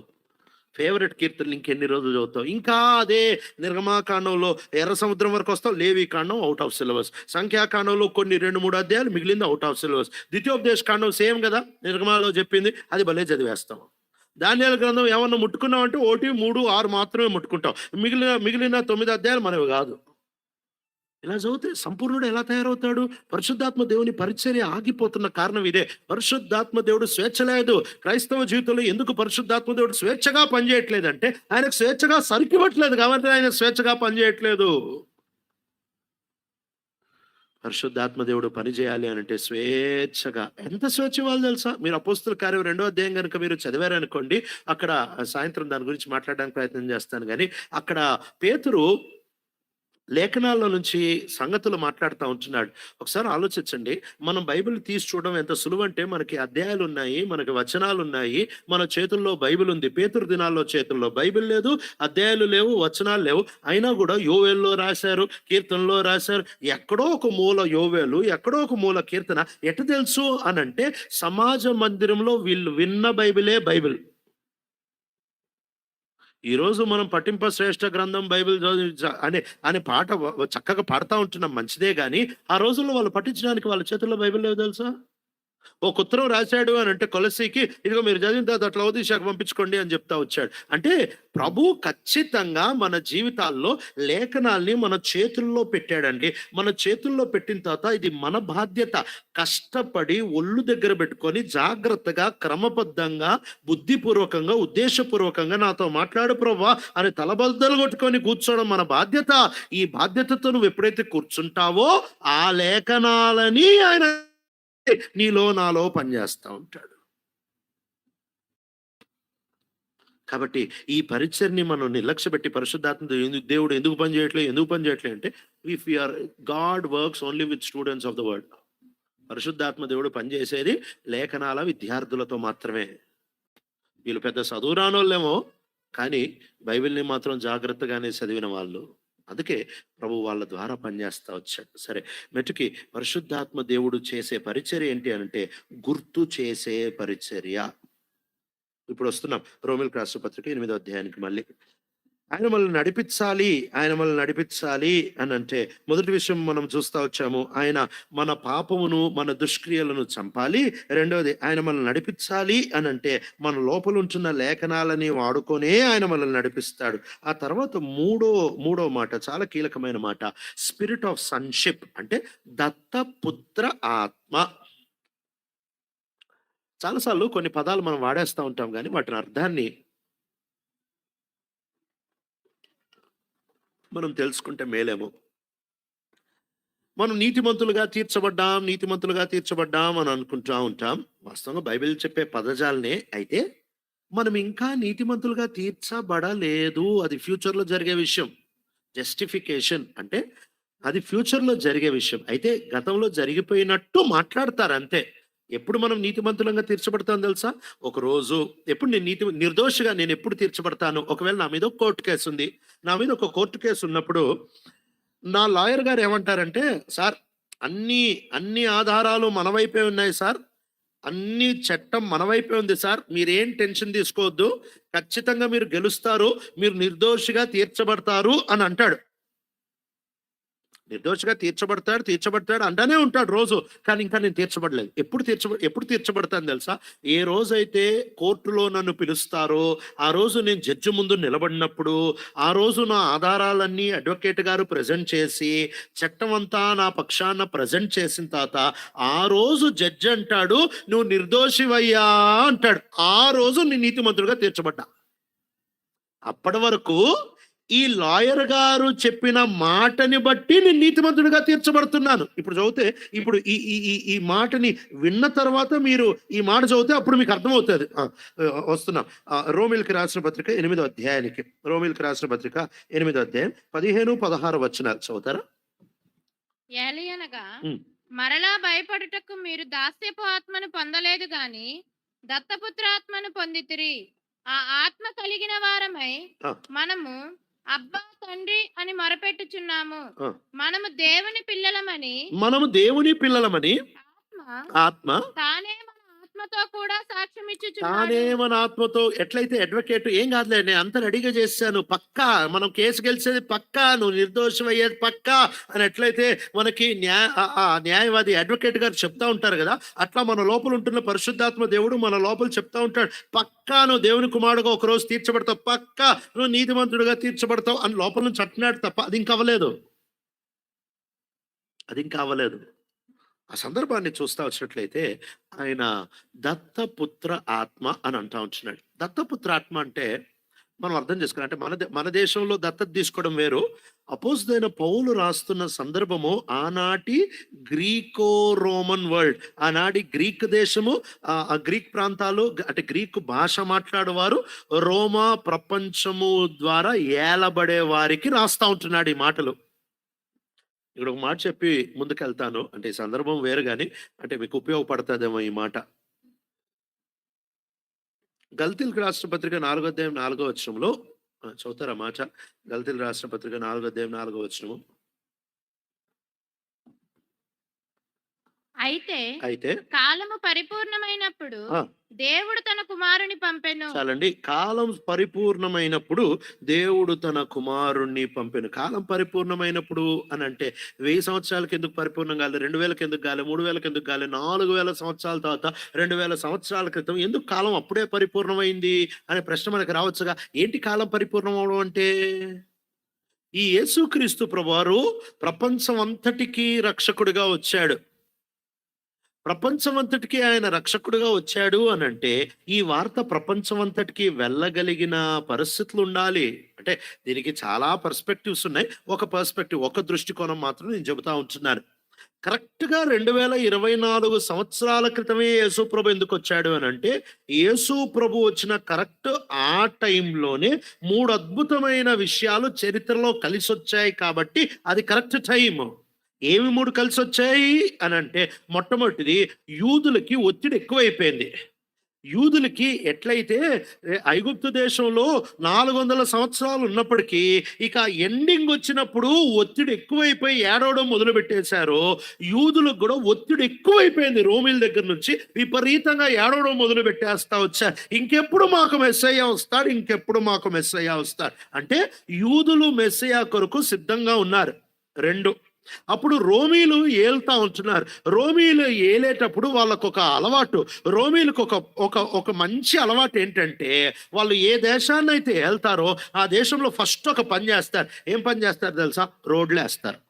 ఫేవరెట్ కీర్తనలు ఇంకెన్ని రోజులు చదువుతావు? ఇంకా అదే నిర్గమాకాండంలో ఎర్ర సముద్రం వరకు వస్తావు, లేవి కాండం అవుట్ ఆఫ్ సిలబస్, సంఖ్యాకాండంలో కొన్ని 2-3 అధ్యాయాలు మిగిలింది అవుట్ ఆఫ్ సిలబస్, ద్వితీయోపదేశ కాండం సేమ్ కదా, నిర్గమాలో చెప్పింది అది భలే చదివేస్తాం. దానియేలు గ్రంథం ఏమన్నా ముట్టుకున్నావు అంటే 1, 3, 6 మాత్రమే ముట్టుకుంటాం. మిగిలిన 9 అధ్యాయాలు మనవి కాదు. ఇలా చదివితే సంపూర్ణుడు ఎలా తయారవుతాడు? పరిశుద్ధాత్మ దేవుని పరిచర్య ఆగిపోతున్న కారణం ఇదే. పరిశుద్ధాత్మ దేవుడు స్వేచ్ఛ లేదు. క్రైస్తవ జీవితంలో ఎందుకు పరిశుద్ధాత్మ దేవుడు స్వేచ్ఛగా పనిచేయట్లేదంటే ఆయనకు స్వేచ్ఛగా సరికివ్వట్లేదు కాబట్టి ఆయన స్వేచ్ఛగా పనిచేయట్లేదు. పరిశుద్ధాత్మ దేవుడు పని చేయాలి అంటే స్వేచ్ఛగా, ఎంత స్వేచ్ఛ ఇవ్వాలి తెలుసా? మీరు అపోస్తుల కార్యం 2వ అధ్యాయం కనుక మీరు చదివారనుకోండి, అక్కడ సాయంత్రం దాని గురించి మాట్లాడడానికి ప్రయత్నం చేస్తాను. కానీ అక్కడ పేతురు లేఖనాల్లో నుంచి సంగతులు మాట్లాడుతూ ఉంటున్నాడు. ఒకసారి ఆలోచించండి, మనం బైబిల్ తీసి చూడడం ఎంత సులువంటే మనకి అధ్యాయాలు ఉన్నాయి, మనకి వచనాలు ఉన్నాయి, మన చేతుల్లో బైబిల్ ఉంది. పేతురు దినాల్లో చేతుల్లో బైబిల్ లేదు, అధ్యాయాలు లేవు, వచనాలు లేవు. అయినా కూడా యోవేల్లో రాశారు, కీర్తనలో రాశారు. ఎక్కడో ఒక మూల యోవేలు, ఎక్కడో ఒక మూల కీర్తన. ఎట తెలుసు అనంటే సమాజ మందిరంలో వీళ్ళు విన్న బైబిలే బైబిల్. ఈరోజు మనం పఠింప శ్రేష్ఠ గ్రంథం బైబిల్ అనే పాట చక్కగా పాడుతూ ఉంటున్నాం, మంచిదే. కానీ ఆ రోజుల్లో వాళ్ళు పఠించడానికి వాళ్ళ చేతుల్లో బైబిల్ లేవు తెలుసా? ఒక ఉత్తరం రాశాడు అని అంటే కొలసీకి, ఇదిగో మీరు చదివిన తర్వాత అట్లా ఉదీశాఖ పంపించుకోండి అని చెప్తా వచ్చాడు. అంటే ప్రభు ఖచ్చితంగా మన జీవితాల్లో లేఖనాల్ని మన చేతుల్లో పెట్టాడండి. మన చేతుల్లో పెట్టిన తర్వాత ఇది మన బాధ్యత. కష్టపడి ఒళ్ళు దగ్గర పెట్టుకొని జాగ్రత్తగా, క్రమబద్ధంగా, బుద్ధిపూర్వకంగా, ఉద్దేశపూర్వకంగా నాతో మాట్లాడు ప్రభా అని తలబద్దలు కొట్టుకొని కూర్చోవడం మన బాధ్యత. ఈ బాధ్యతతో నువ్వు ఎప్పుడైతే కూర్చుంటావో ఆ లేఖనాలని ఆయన నీలో నాలో పనిచేస్తూ ఉంటాడు. కాబట్టి ఈ పరిచర్ని మనం నిర్లక్ష్య పెట్టి పరిశుద్ధాత్మ దేవుడు ఎందుకు పనిచేయట్లేదు అంటే if your God works only with students of the word. పరిశుద్ధాత్మ దేవుడు పనిచేసేది లేఖనాల విద్యార్థులతో మాత్రమే. వీళ్ళు పెద్ద చదువురానోళ్ళేమో కానీ బైబిల్ని మాత్రం జాగ్రత్తగానే చదివిన వాళ్ళు. అందుకే ప్రభు వాళ్ళ ద్వారా పనిచేస్తా వచ్చాడు. సరే, మెట్టుకి పరిశుద్ధాత్మ దేవుడు చేసే పరిచర్య ఏంటి అంటే గుర్తు చేసే పరిచర్య. ఇప్పుడు వస్తున్నాం రోమిలకు రాసిన పత్రిక 8వ అధ్యాయానికి. మళ్ళీ ఆయన మనల్ని నడిపించాలి అని అంటే మొదటి విషయం మనం చూస్తా వచ్చాము, ఆయన మన పాపమును మన దుష్క్రియలను చంపాలి. రెండవది ఆయన మనల్ని నడిపించాలి అని అంటే మన లోపల ఉంటున్న లేఖనాలని వాడుకొనే ఆయన మనల్ని నడిపిస్తాడు. ఆ తర్వాత మూడో మాట చాలా కీలకమైన మాట, స్పిరిట్ ఆఫ్ సన్షిప్ అంటే దత్తపుత్ర ఆత్మ. చాలాసార్లు కొన్ని పదాలు మనం వాడేస్తూ ఉంటాం కానీ వాటిని అర్థాన్ని మనం తెలుసుకుంటే మేలేమో. మనం నీతిమంతులుగా తీర్చబడ్డాం అని అనుకుంటా ఉంటాం. వాస్తవంగా బైబిల్ చెప్పే పదజాలనే. అయితే మనం ఇంకా నీతిమంతులుగా తీర్చబడలేదు. అది ఫ్యూచర్లో జరిగే విషయం. జస్టిఫికేషన్ అంటే అది ఫ్యూచర్లో జరిగే విషయం. అయితే గతంలో జరిగిపోయినట్టు మాట్లాడతారు అంతే. ఎప్పుడు మనం నీతిమంతులంగా తీర్చబడతాను తెలుసా? ఒకరోజు ఎప్పుడు నేను నిర్దోషిగా నేను ఎప్పుడు తీర్చబడతాను? ఒకవేళ నా మీద ఒక కోర్టు కేసు ఉంది. నా మీద ఒక కోర్టు కేసు ఉన్నప్పుడు నా లాయర్ గారు ఏమంటారంటే, సార్ అన్ని ఆధారాలు మన వైపే ఉన్నాయి సార్, అన్ని చట్టం మన వైపే ఉంది సార్, మీరేం టెన్షన్ తీసుకోవద్దు, ఖచ్చితంగా మీరు గెలుస్తారు, మీరు నిర్దోషిగా తీర్చబడతారు అని అంటాడు. నిర్దోషిగా తీర్చబడతాడు అంటానే ఉంటాడు రోజు. కానీ ఇంకా నేను తీర్చబడలేదు. ఎప్పుడు తీర్చబడతాను తెలుసా? ఏ రోజైతే కోర్టులో నన్ను పిలుస్తారో ఆ రోజు నేను జడ్జి ముందు నిలబడినప్పుడు, ఆ రోజు నా ఆధారాలన్నీ అడ్వకేట్ గారు ప్రజెంట్ చేసి చట్టం అంతా నా పక్షాన ప్రజెంట్ చేసిన తర్వాత ఆ రోజు జడ్జి అంటాడు నువ్వు నిర్దోషివయ్యా అంటాడు. ఆ రోజు నేను నీతిమంతుడిగా తీర్చబడ్డా. అప్పటి వరకు ఈ లాయర్ గారు చెప్పిన మాటని బట్టి నేను నీతిమంతుడిగా తీర్చబడుతున్నాను. ఇప్పుడు చదివితే ఈ మాటని విన్న తర్వాత మీరు ఈ మాట చదివితే అప్పుడు మీకు అర్థమవుతుంది. వస్తున్నాం రోమిలకు రాసిన పత్రిక 8వ అధ్యాయానికి. రోమిలకు రాసిన పత్రిక 8వ అధ్యాయం 15-16 వచనాలు చదువుతారా? ఏలయనగా మరలా భయపడుటకు మీరు దాస్యపు ఆత్మను పొందలేదు గాని దత్తపుత్రాత్మను పొందితిరి. ఆ ఆత్మ కలిగిన వారమై ఆ, మనము అబ్బా తండ్రి అని మొరపెట్టుచున్నాము. ఆ. మనము దేవుని పిల్లలమని మనము దేవుని పిల్లలమని ఆత్మ ఆత్మ తానే మన ఆత్మతో కూడా సాక్ష్యం తానే ఇచ్చుచున్నాడు. మన ఆత్మతో ఎట్లయితే అడ్వకేట్ ఏం కాదులే నేను అంత రెడీగా చేశాను పక్కా మనం కేసు గెలిచేది పక్కా నువ్వు నిర్దోషం అయ్యేది పక్కా అని ఎట్లయితే మనకి న్యాయవాది అడ్వకేట్ గారు చెప్తా ఉంటారు కదా, అట్లా మన లోపల ఉంటున్న పరిశుద్ధాత్మ దేవుడు మన లోపల చెప్తా ఉంటాడు పక్కా నువ్వు దేవుని కుమారుడుగా ఒక రోజు తీర్చబడతావు, పక్కా నువ్వు నీతిమంతుడుగా తీర్చబడతావు అని లోపల నుంచి అంటున్నాడు తప్ప అది ఇంకా అవ్వలేదు, అది ఇంకా అవ్వలేదు. ఆ సందర్భాన్ని చూస్తా వచ్చినట్లయితే ఆయన దత్తపుత్ర ఆత్మ అని అంటా ఉంటున్నాడు. దత్తపుత్ర ఆత్మ అంటే మనం అర్థం చేసుకోవాలి, అంటే మన దేశంలో దత్తత తీసుకోవడం వేరు. అపోజిదైన పౌలు రాస్తున్న సందర్భము ఆనాటి గ్రీకో రోమన్ వరల్డ్, ఆనాటి గ్రీక్ దేశము, ఆ గ్రీక్ ప్రాంతాలు అంటే గ్రీక్ భాష మాట్లాడేవారు రోమా ప్రపంచము ద్వారా ఏలబడే వారికి రాస్తా ఉంటున్నాడు ఈ మాటలు. ఇక్కడ ఒక మాట చెప్పి ముందుకెళ్తాను, అంటే ఈ సందర్భం వేరు కానీ అంటే మీకు ఉపయోగపడుతుందేమో ఈ మాట. గల్తీలకు రాష్ట్ర పత్రిక 4వ అధ్యాయం 4వ వచనంలో చదువుతారా మాట? గల్తీలు రాష్ట్ర పత్రిక 4వ అధ్యాయం 4వ వచనము. అయితే అయితే కాలము పరిపూర్ణమైనప్పుడు ఆ, దేవుడు తన కుమారుని పంపెను. చాలండి. కాలం పరిపూర్ణమైనప్పుడు దేవుడు తన కుమారుణ్ణి పంపెను. కాలం పరిపూర్ణమైనప్పుడు అని అంటే 1000 సంవత్సరాలకి ఎందుకు పరిపూర్ణం కాలేదు, 2000కి ఎందుకు కాలేదు, 3000కి ఎందుకు కాలేదు, 4000 సంవత్సరాల తర్వాత 2000 సంవత్సరాల క్రితం ఎందుకు కాలం అప్పుడే పరిపూర్ణమైంది అనే ప్రశ్న మనకు రావచ్చుగా. ఏంటి కాలం పరిపూర్ణం అవడం అంటే? ఈ యేసుక్రీస్తు ప్రభువారు ప్రపంచం అంతటికీ రక్షకుడిగా వచ్చాడు. ప్రపంచమంతటికి ఆయన రక్షకుడిగా వచ్చాడు అని అంటే ఈ వార్త ప్రపంచమంతటికి వెళ్ళగలిగిన పరిస్థితులు ఉండాలి. అంటే దీనికి చాలా పర్స్పెక్టివ్స్ ఉన్నాయి. ఒక పర్స్పెక్టివ్, ఒక దృష్టికోణం మాత్రం నేను చెబుతా ఉంటున్నాను. కరెక్ట్గా 2024 సంవత్సరాల క్రితమే యేసు ప్రభు ఎందుకు వచ్చాడు అని అంటే, యేసు ప్రభు వచ్చిన కరెక్ట్ ఆ టైంలోనే 3 అద్భుతమైన విషయాలు చరిత్రలో కలిసి వచ్చాయి కాబట్టి అది కరెక్ట్ టైం. ఏమి 3 కలిసి వచ్చాయి అని అంటే, మొట్టమొదటిది యూదులకి ఒత్తిడి ఎక్కువైపోయింది. యూదులకి ఎట్లయితే ఐగుప్తు దేశంలో 400 సంవత్సరాలు ఉన్నప్పటికీ ఇక ఎండింగ్ వచ్చినప్పుడు ఒత్తిడి ఎక్కువైపోయి ఏడవడం మొదలు పెట్టేశారు. యూదులకు కూడా ఒత్తిడి ఎక్కువైపోయింది. రోమిల దగ్గర నుంచి విపరీతంగా ఏడవడం మొదలు పెట్టేస్తా వచ్చారు. ఇంకెప్పుడు మాకు మెస్సయ్య వస్తాడు, ఇంకెప్పుడు మాకు మెస్సయ్య వస్తాడు అంటే యూదులు మెస్సయ్య కొరకు సిద్ధంగా ఉన్నారు. 2, అప్పుడు రోమీలు ఏల్తా ఉంటున్నారు. రోమీలు ఏలేటప్పుడు వాళ్ళకు ఒక అలవాటు, రోమీలకు ఒక ఒక ఒక మంచి అలవాటు ఏంటంటే, వాళ్ళు ఏ దేశాన్ని అయితే ఏళ్తారో ఆ దేశంలో ఫస్ట్ ఒక పని చేస్తారు. ఏం పని చేస్తారు తెలుసా? రోడ్లు వేస్తారు.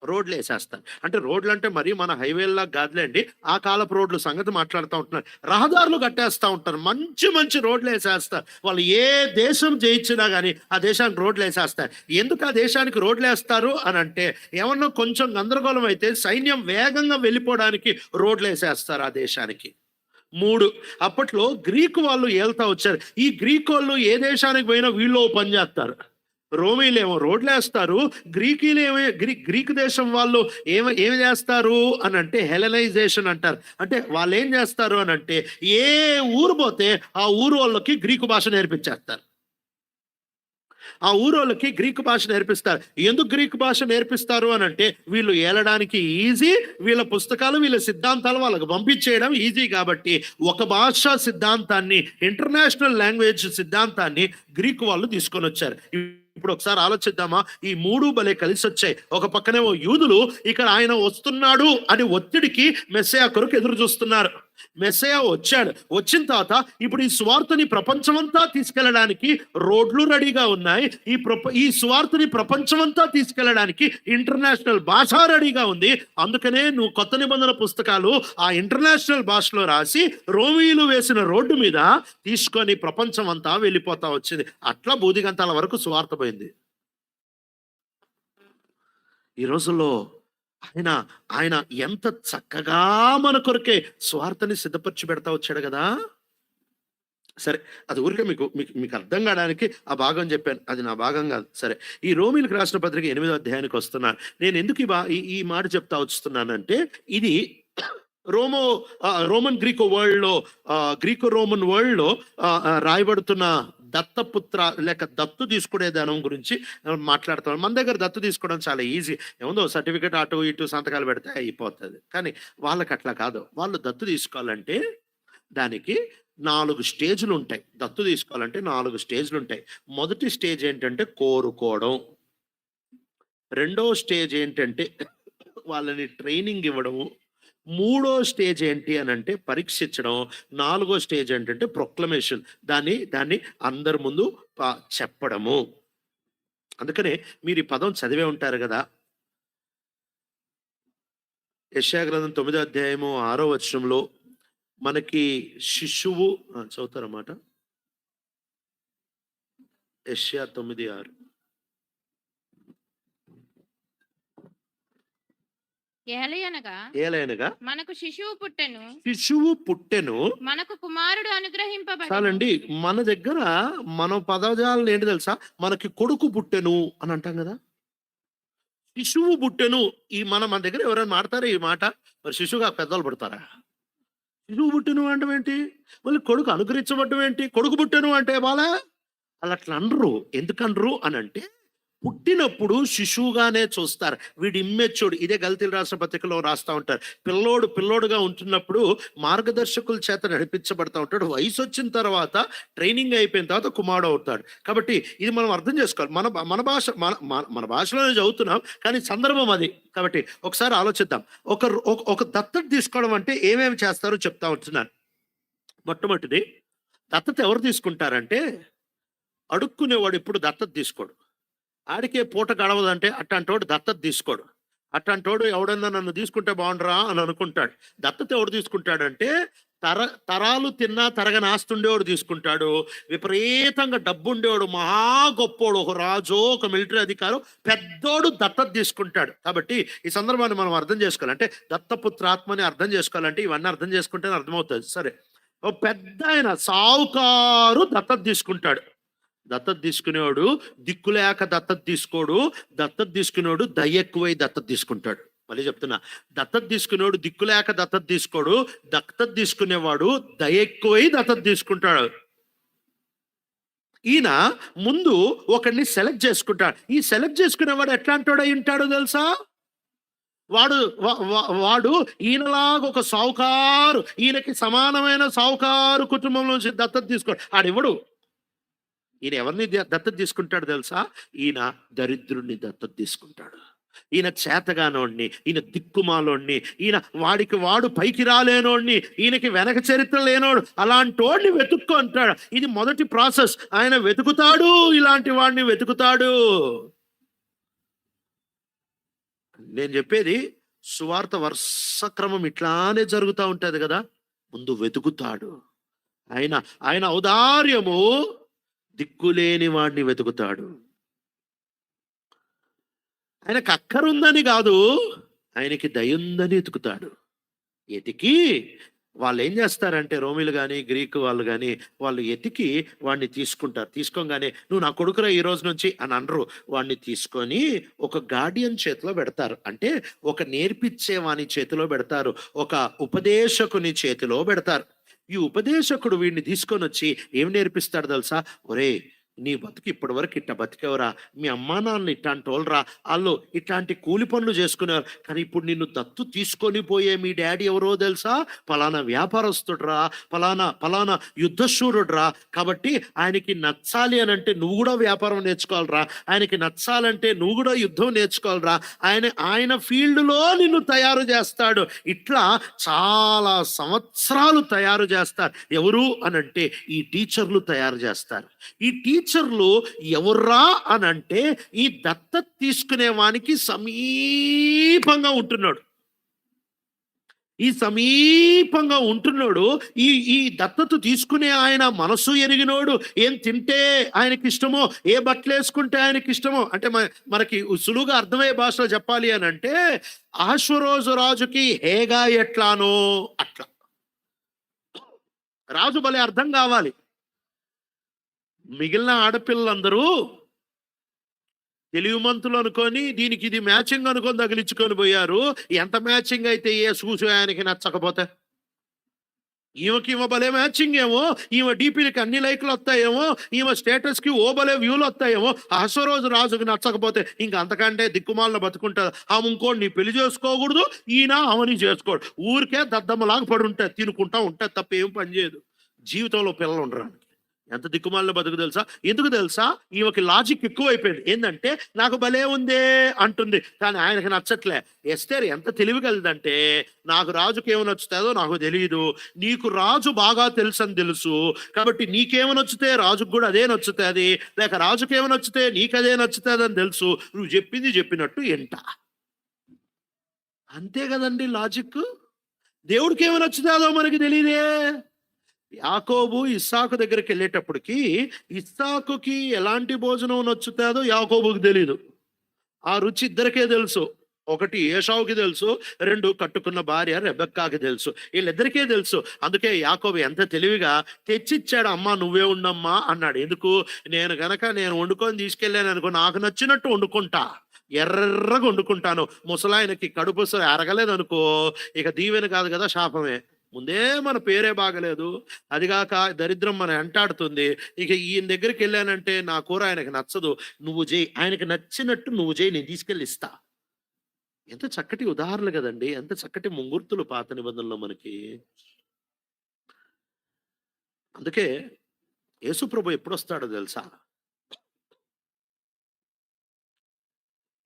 రోడ్లు వేసేస్తారు. అంటే రోడ్లు అంటే మరీ మన హైవేల్లా కాదులేండి, ఆ కాలపు రోడ్లు సంగతి మాట్లాడుతూ ఉంటున్నారు. రహదారులు కట్టేస్తూ ఉంటారు, మంచి మంచి రోడ్లు వేసేస్తారు. వాళ్ళు ఏ దేశం జయించినా కానీ ఆ దేశానికి రోడ్లు వేసేస్తారు. ఎందుకు ఆ దేశానికి రోడ్లు వేస్తారు అని అంటే, ఏమన్నా కొంచెం గందరగోళం అయితే సైన్యం వేగంగా వెళ్ళిపోవడానికి రోడ్లు వేసేస్తారు ఆ దేశానికి. 3, అప్పట్లో గ్రీకు వాళ్ళు ఏళ్తా వచ్చారు. ఈ గ్రీకు వాళ్ళు ఏ దేశానికి పోయినా వీళ్ళు పని చేస్తారు. రోమీలేమో రోడ్లు వేస్తారు, గ్రీకులేమో గ్రీకు దేశం వాళ్ళు ఏమి చేస్తారు అని అంటే హెలెనైజేషన్ అంటారు. అంటే వాళ్ళు ఏం చేస్తారు అని అంటే, ఏ ఊరు పోతే ఆ ఊరు వాళ్ళకి గ్రీకు భాష నేర్పించేస్తారు. ఆ ఊరోళ్ళకి గ్రీకు భాష నేర్పిస్తారు. ఎందుకు గ్రీకు భాష నేర్పిస్తారు అని అంటే, వీళ్ళు ఏలడానికి ఈజీ, వీళ్ళ పుస్తకాలు వీళ్ళ సిద్ధాంతాలు వాళ్ళకి పంపించేయడం ఈజీ కాబట్టి ఒక భాష సిద్ధాంతాన్ని, ఇంటర్నేషనల్ లాంగ్వేజ్ సిద్ధాంతాన్ని గ్రీకు వాళ్ళు తీసుకొని వచ్చారు. ఇప్పుడు ఒకసారి ఆలోచిద్దామా? ఈ 3 భలే కలిసి వచ్చాయి. ఒక పక్కనేమో యూదులు ఇక్కడ ఆయన వస్తున్నాడు అని ఒత్తిడికి మెస్సయ్య కొరకు ఎదురు చూస్తున్నారు. మెస్సయ్య వచ్చాడు. వచ్చిన తర్వాత ఇప్పుడు ఈ సువార్తని ప్రపంచమంతా తీసుకెళ్ళడానికి రోడ్లు రెడీగా ఉన్నాయి. ఈ సువార్తని ప్రపంచమంతా తీసుకెళ్ళడానికి ఇంటర్నేషనల్ భాష రెడీగా ఉంది. అందుకనే నువ్వు కొత్త నిబంధన పుస్తకాలు ఆ ఇంటర్నేషనల్ భాషలో రాసి రోమీలు వేసిన రోడ్డు మీద తీసుకొని ప్రపంచం అంతా వెళ్ళిపోతా వచ్చింది. అట్లా బూదిగంతాల వరకు సువార్త పోయింది. ఈ రోజుల్లో ఆయన ఆయన ఎంత చక్కగా మన కొరకే స్వార్థని సిద్ధపరిచి పెడతా వచ్చాడు కదా. సరే. అది ఊరికే మీకు మీకు మీకు అర్థం కాడానికి ఆ భాగం చెప్పాను. అది నా భాగం కాదు. సరే. ఈ రోమీయులకు రాసిన పత్రిక 8వ అధ్యాయానికి వస్తున్నాను. నేను ఎందుకు ఈ మాట చెప్తా వస్తున్నానంటే, ఇది రోమో రోమన్ గ్రీకో వరల్డ్‌లో గ్రీకో రోమన్ వరల్డ్‌లో రాయబడుతున్న దత్తపుత్ర లేక దత్తు తీసుకునే ధనం గురించి మాట్లాడుతాం. మన దగ్గర దత్తు తీసుకోవడం చాలా ఈజీ. ఏముందో సర్టిఫికేట్ అటు ఇటు సంతకాలు పెడితే అయిపోతది. కానీ వాళ్ళకి అట్లా కాదు. వాళ్ళు దత్తు తీసుకోవాలంటే దానికి 4 స్టేజ్‌లుంటాయి. దత్తు తీసుకోవాలంటే 4 స్టేజ్‌లుంటాయి. మొదటి స్టేజ్ ఏంటంటే కోరుకోవడం. రెండో స్టేజ్ ఏంటంటే వాళ్ళని ట్రైనింగ్ ఇవ్వడము. మూడో స్టేజ్ ఏంటి అనంటే పరీక్షించడం. నాలుగో స్టేజ్ ఏంటంటే ప్రొక్లమేషన్. దాన్ని అందరి ముందు చెప్పడము. అందుకనే మీరు ఈ పదం చదివే ఉంటారు గదా! యెషయా గ్రంథం 9వ అధ్యాయము 6వ వచనంలో మనకి శిశువు చదువుతారా మాట? యెషయా 9:6. ఏలయనగా మనకు శిశువు పుట్టెను, మనకు కుమారుడు అనుగ్రహింపబడెను. చాలండి. మన దగ్గర మన పదజాలం ఏంటి తెలుసా? మనకి కొడుకు పుట్టెను అని అంటాం కదా. శిశువు పుట్టెను. మన దగ్గర ఎవరైనా మాడతారా ఈ మాట? మరి శిశువుగా పెద్దలు పుడతారా? శిశువు పుట్టెను అంటే ఏంటి? మళ్ళీ కొడుకు అనుగ్రహించబడ్డం ఏంటి? కొడుకు పుట్టెను అంటే బాలా అలా అట్లా అనరు. ఎందుకనరు అని అంటే, పుట్టినప్పుడు శిశువుగానే చూస్తారు. వీడు ఇమ్మెచ్యూర్డ్. ఇదే గలతీయుల రాసిన పత్రికలో రాస్తా ఉంటారు. పిల్లోడుగా ఉంటున్నప్పుడు మార్గదర్శకుల చేత నడిపించబడతా ఉంటాడు. వయసు వచ్చిన తర్వాత ట్రైనింగ్ అయిపోయిన తర్వాత కుమారుడు అవుతాడు. కాబట్టి ఇది మనం అర్థం చేసుకోవాలి. మన భాషలోనే చదువుతున్నాం, కానీ సందర్భం అది. కాబట్టి ఒకసారి ఆలోచిద్దాం. ఒక దత్తత తీసుకోవడం అంటే ఏమేమి చేస్తారో చెప్తా ఉంటున్నాను. మొట్టమొదటిది, దత్తత ఎవరు తీసుకుంటారంటే, అడుక్కునేవాడు ఎప్పుడు దత్తత తీసుకోడు. ఆడికే పూట గడవదంటే అట్లాంటోడు దత్తత తీసుకోడు. అట్లాంటోడు ఎవడన్నా నన్ను తీసుకుంటే బాగుండరా అని అనుకుంటాడు. దత్తత ఎవడు తీసుకుంటాడంటే, తరాలు తిన్నా తరగని ఆస్తి ఉండేవాడు తీసుకుంటాడు. విపరీతంగా డబ్బు ఉండేవాడు, మహా గొప్పోడు, ఒక రాజు, ఒక మిలిటరీ అధికారం, పెద్దోడు దత్తత తీసుకుంటాడు. కాబట్టి ఈ సందర్భాన్ని మనం అర్థం చేసుకోవాలి. అంటే దత్తపుత్రాత్మని అర్థం చేసుకోవాలంటే ఇవన్నీ అర్థం చేసుకుంటేనే అర్థమవుతుంది. సరే, ఓ పెద్ద ఆయన సావుకారు దత్తత తీసుకుంటాడు. దత్తత తీసుకునేవాడు దిక్కులేక దత్తత తీసుకోడు. దత్తత తీసుకునేవాడు దయ ఎక్కువై దత్తత తీసుకుంటాడు. మళ్ళీ చెప్తున్నా, దత్తత తీసుకునేవాడు దిక్కులేక దత్తత తీసుకోడు. దత్తత తీసుకునేవాడు దయ ఎక్కువై దత్తత తీసుకుంటాడు. ఈయన ముందు ఒకరిని సెలెక్ట్ చేసుకుంటాడు. ఈ సెలెక్ట్ చేసుకునేవాడు ఎట్లాంటోడు అయి ఉంటాడో తెలుసా? వాడు ఈయనలాగా ఒక సావుకారు, ఈయనకి సమానమైన సావుకారు కుటుంబం నుంచి దత్తత తీసుకోడు. ఆడివ్వడు. ఈయన ఎవరిని దత్తత తీసుకుంటాడు తెలుసా? ఈయన దరిద్రుణ్ణి దత్తత తీసుకుంటాడు. ఈయన చేతగానోడిని, ఈయన దిక్కుమాలోడిని, ఈయన వాడు పైకి రాలేనోడిని, ఈయనకి వెనక చరిత్ర లేనోడు, అలాంటోడిని వెతుక్కో అంటాడు. ఇది మొదటి ప్రాసెస్. ఆయన వెతుకుతాడు, ఇలాంటి వాడిని వెతుకుతాడు. నేను చెప్పేది సువార్త వర్షక్రమం ఇట్లానే జరుగుతూ ఉంటది కదా. ముందు వెతుకుతాడు. ఆయన ఔదార్యము దిక్కులేని వాడిని వెతుకుతాడు. ఆయనకు అక్కరుందని కాదు, ఆయనకి దయుందని వెతుకుతాడు. ఎతికి వాళ్ళు ఏం చేస్తారంటే, రోమిలు కానీ గ్రీకు వాళ్ళు కానీ, వాళ్ళు ఎతికి వాడిని తీసుకుంటారు. తీసుకోగానే నువ్వు నా కొడుకురా ఈ రోజు నుంచి అని అనరు. వాడిని తీసుకొని ఒక గార్డియన్ చేతిలో పెడతారు. అంటే ఒక నేర్పించే వాని చేతిలో పెడతారు, ఒక ఉపదేశకుని చేతిలో పెడతారు. ఈ ఉపదేశకుడు వీడిని తీసుకొని వచ్చి ఏం నేర్పిస్తాడు తెలుసా? ఒరే, నీ బతుకు ఇప్పటి వరకు ఇట్ట బతికేవరా, మీ అమ్మా నాన్న ఇట్లాంటి వాళ్ళరా, వాళ్ళు ఇట్లాంటి కూలి పనులు చేసుకునేవారు. కానీ ఇప్పుడు నిన్ను దత్తు తీసుకొని పోయే మీ డాడీ ఎవరో తెలుసా? పలానా వ్యాపారస్తుడురా, పలానా యుద్ధశూరుడురా. కాబట్టి ఆయనకి నచ్చాలి అని అంటే నువ్వు కూడా వ్యాపారం నేర్చుకోవాలరా, ఆయనకి నచ్చాలంటే నువ్వు కూడా యుద్ధం నేర్చుకోవాలరా. ఆయన ఫీల్డ్లో నిన్ను తయారు చేస్తాడు. ఇట్లా చాలా సంవత్సరాలు తయారు చేస్తారు. ఎవరు అనంటే ఈ టీచర్లు తయారు చేస్తారు. ఈ టీచర్లు ఎవర్రా అనంటే ఈ దత్తత తీసుకునే వానికి సమీపంగా ఉంటున్నాడు. ఈ సమీపంగా ఉంటున్నాడు. ఈ దత్తత తీసుకునే ఆయన మనసు ఎరిగినోడు. ఏం తింటే ఆయనకి ఇష్టమో, ఏ బట్టలు వేసుకుంటే ఆయనకి ఇష్టమో, అంటే మనకి సులువుగా అర్థమయ్యే భాషలో చెప్పాలి అని అంటే, ఆశ్వరోజు రాజుకి హేగా ఎట్లానో అట్లా రాజు భలే అర్థం కావాలి. మిగిలిన ఆడపిల్లలందరూ తెలివిమంతులు అనుకొని దీనికి ఇది మ్యాచింగ్ అనుకొని తగిలించుకొని పోయారు. ఎంత మ్యాచింగ్ అయితే ఏ చూసి ఆయనకి నచ్చకపోతే, ఈమె భలే మ్యాచింగ్ ఏమో, ఈమె డీపీలకి అన్ని లైక్లు వస్తాయేమో, ఈమె స్టేటస్కి ఓ భలే వ్యూలు వస్తాయేమో, అహస్వరోజు రాజుకి నచ్చకపోతే ఇంక అంతకంటే దిక్కుమాలను బతుకుంటారు. ఆమె ఇంకోటి నీ పెళ్లి చేసుకోకూడదు, ఈయన ఆమెని చేసుకోడు, ఊరికే దద్దమ్మలాగా పడి ఉంటాయి, తినుకుంటా ఉంటాయి తప్ప ఏం పని చేయదు. జీవితంలో పిల్లలు ఉండరు. ఎంత దిక్కుమాలిన బతుకు తెలుసా? ఎందుకు తెలుసా? ఈమెకి లాజిక్ ఎక్కువైపోయింది. ఏంటంటే నాకు భలే ఉందే అంటుంది, కానీ ఆయనకి నచ్చట్లే. ఎస్తేర్ ఎంత తెలివి కలిదంటే, నాకు రాజుకి ఏమి నచ్చుతుందో నాకు తెలియదు, నీకు రాజు బాగా తెలుసు అని తెలుసు, కాబట్టి నీకేమి నచ్చుతే రాజుకు కూడా అదే నచ్చుతుంది, లేక రాజుకి ఏమి నచ్చితే నీకు అదే నచ్చుతుంది అని తెలుసు, నువ్వు చెప్పింది చెప్పినట్టు ఎంట. అంతే కదండి లాజిక్. దేవుడికి ఏమి నచ్చుతుందో మనకి తెలియదే. యాకోబు ఇస్సాకు దగ్గరికి వెళ్ళేటప్పటికి ఇస్సాకుకి ఎలాంటి భోజనం నచ్చుతుందో యాకోబుకి తెలీదు. ఆ రుచి ఇద్దరికే తెలుసు. ఒకటి ఏశావుకి తెలుసు, రెండు కట్టుకున్న భార్య రెబెక్కాకి తెలుసు. వీళ్ళిద్దరికే తెలుసు. అందుకే యాకోబు ఎంత తెలివిగా తెచ్చిచ్చాడు. అమ్మా నువ్వే ఉండమ్మా అన్నాడు. ఎందుకు? నేను వండుకొని తీసుకెళ్ళాను అనుకో, నాకు నచ్చినట్టు వండుకుంటా, ఎర్రగా వండుకుంటాను. ముసలాయనకి కడుపు అరగలేదనుకో, ఇక దీవెన కాదు కదా, శాపమే. ముందే మన పేరే బాగలేదు, అదిగాక దరిద్రం మన వెంటాడుతుంది. ఇక ఈయన దగ్గరికి వెళ్ళానంటే నా కూర ఆయనకి నచ్చదు, నువ్వు చేయి, ఆయనకి నచ్చినట్టు నువ్వు చేయి, నేను తీసుకెళ్ళి ఇస్తా. ఎంత చక్కటి ఉదాహరణలు కదండి, ఎంత చక్కటి ముంగుర్తులు పాత నిబంధనలో మనకి. అందుకే యేసుప్రభు ఎప్పుడు వస్తాడో తెలుసా?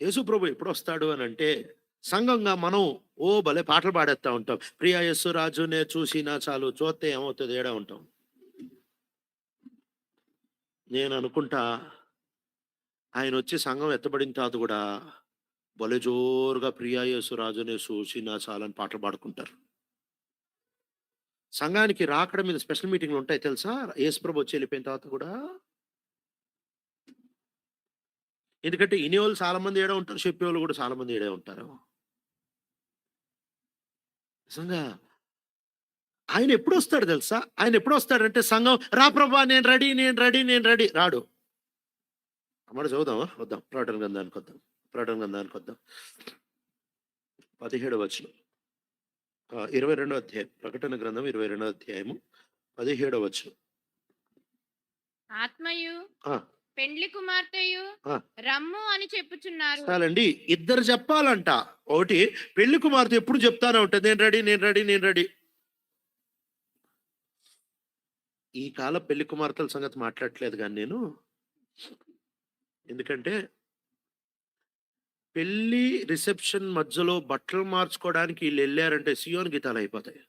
యేసుప్రభు ఎప్పుడు వస్తాడు అని అంటే, సంఘంగా మనం ఓ భలే పాటలు పాడేస్తా ఉంటాం. ప్రియా యేసు రాజునే చూసినా చాలు, చూస్తే ఏమవుతుంది ఏడా ఉంటాం. నేను అనుకుంటా ఆయన వచ్చి సంఘం ఎత్తబడిన తర్వాత కూడా భలే జోరుగా ప్రియా యేసు రాజునే చూసినా చాలని పాటలు పాడుకుంటారు. సంఘానికి రాకడ మీద స్పెషల్ మీటింగ్లు ఉంటాయి తెలుసా, యేసుప్రభు వచ్చి వెళ్ళిపోయిన తర్వాత కూడా. ఎందుకంటే ఇనేవాళ్ళు చాలా మంది ఏడే ఉంటారు, చెప్పేవాళ్ళు కూడా చాలా మంది ఏడే ఉంటారు. నిజంగా ఆయన ఎప్పుడు వస్తాడు తెలుసా? ఆయన ఎప్పుడు వస్తాడంటే, సంఘం రా ప్రభా నేను రెడీ, నేను రెడీ, నేను రెడీ రాడు. అమ్మడు చదువుదామా? వద్దాం, ప్రకటన గ్రంథానికి వద్దాం. ప్రకటన గ్రంథానికి వద్దాం. 17వ వచనం, 22వ అధ్యాయం. ప్రకటన గ్రంథం 22వ అధ్యాయము 17వ వచనం. ఆత్మయు ఆ, పెండ్లి కుమార్తెయు ఆ. రమ్ము అని చెప్పుచున్నారు. చాలండి, ఇద్దరు చెప్పాలంట. ఒకటి పెళ్లి కుమార్తె ఎప్పుడు చెప్తానే ఉంటుంది, నేను రెడీ, నేను రెడీ, నేను రెడీ. ఈ కాల పెళ్లి కుమార్తెల సంగతి మాట్లాడట్లేదు కానీ నేను, ఎందుకంటే పెళ్లి రిసెప్షన్ మధ్యలో బట్టలు మార్చుకోవడానికి వీళ్ళు వెళ్ళారంటే సియోన్ గీతాలు అయిపోతాయి,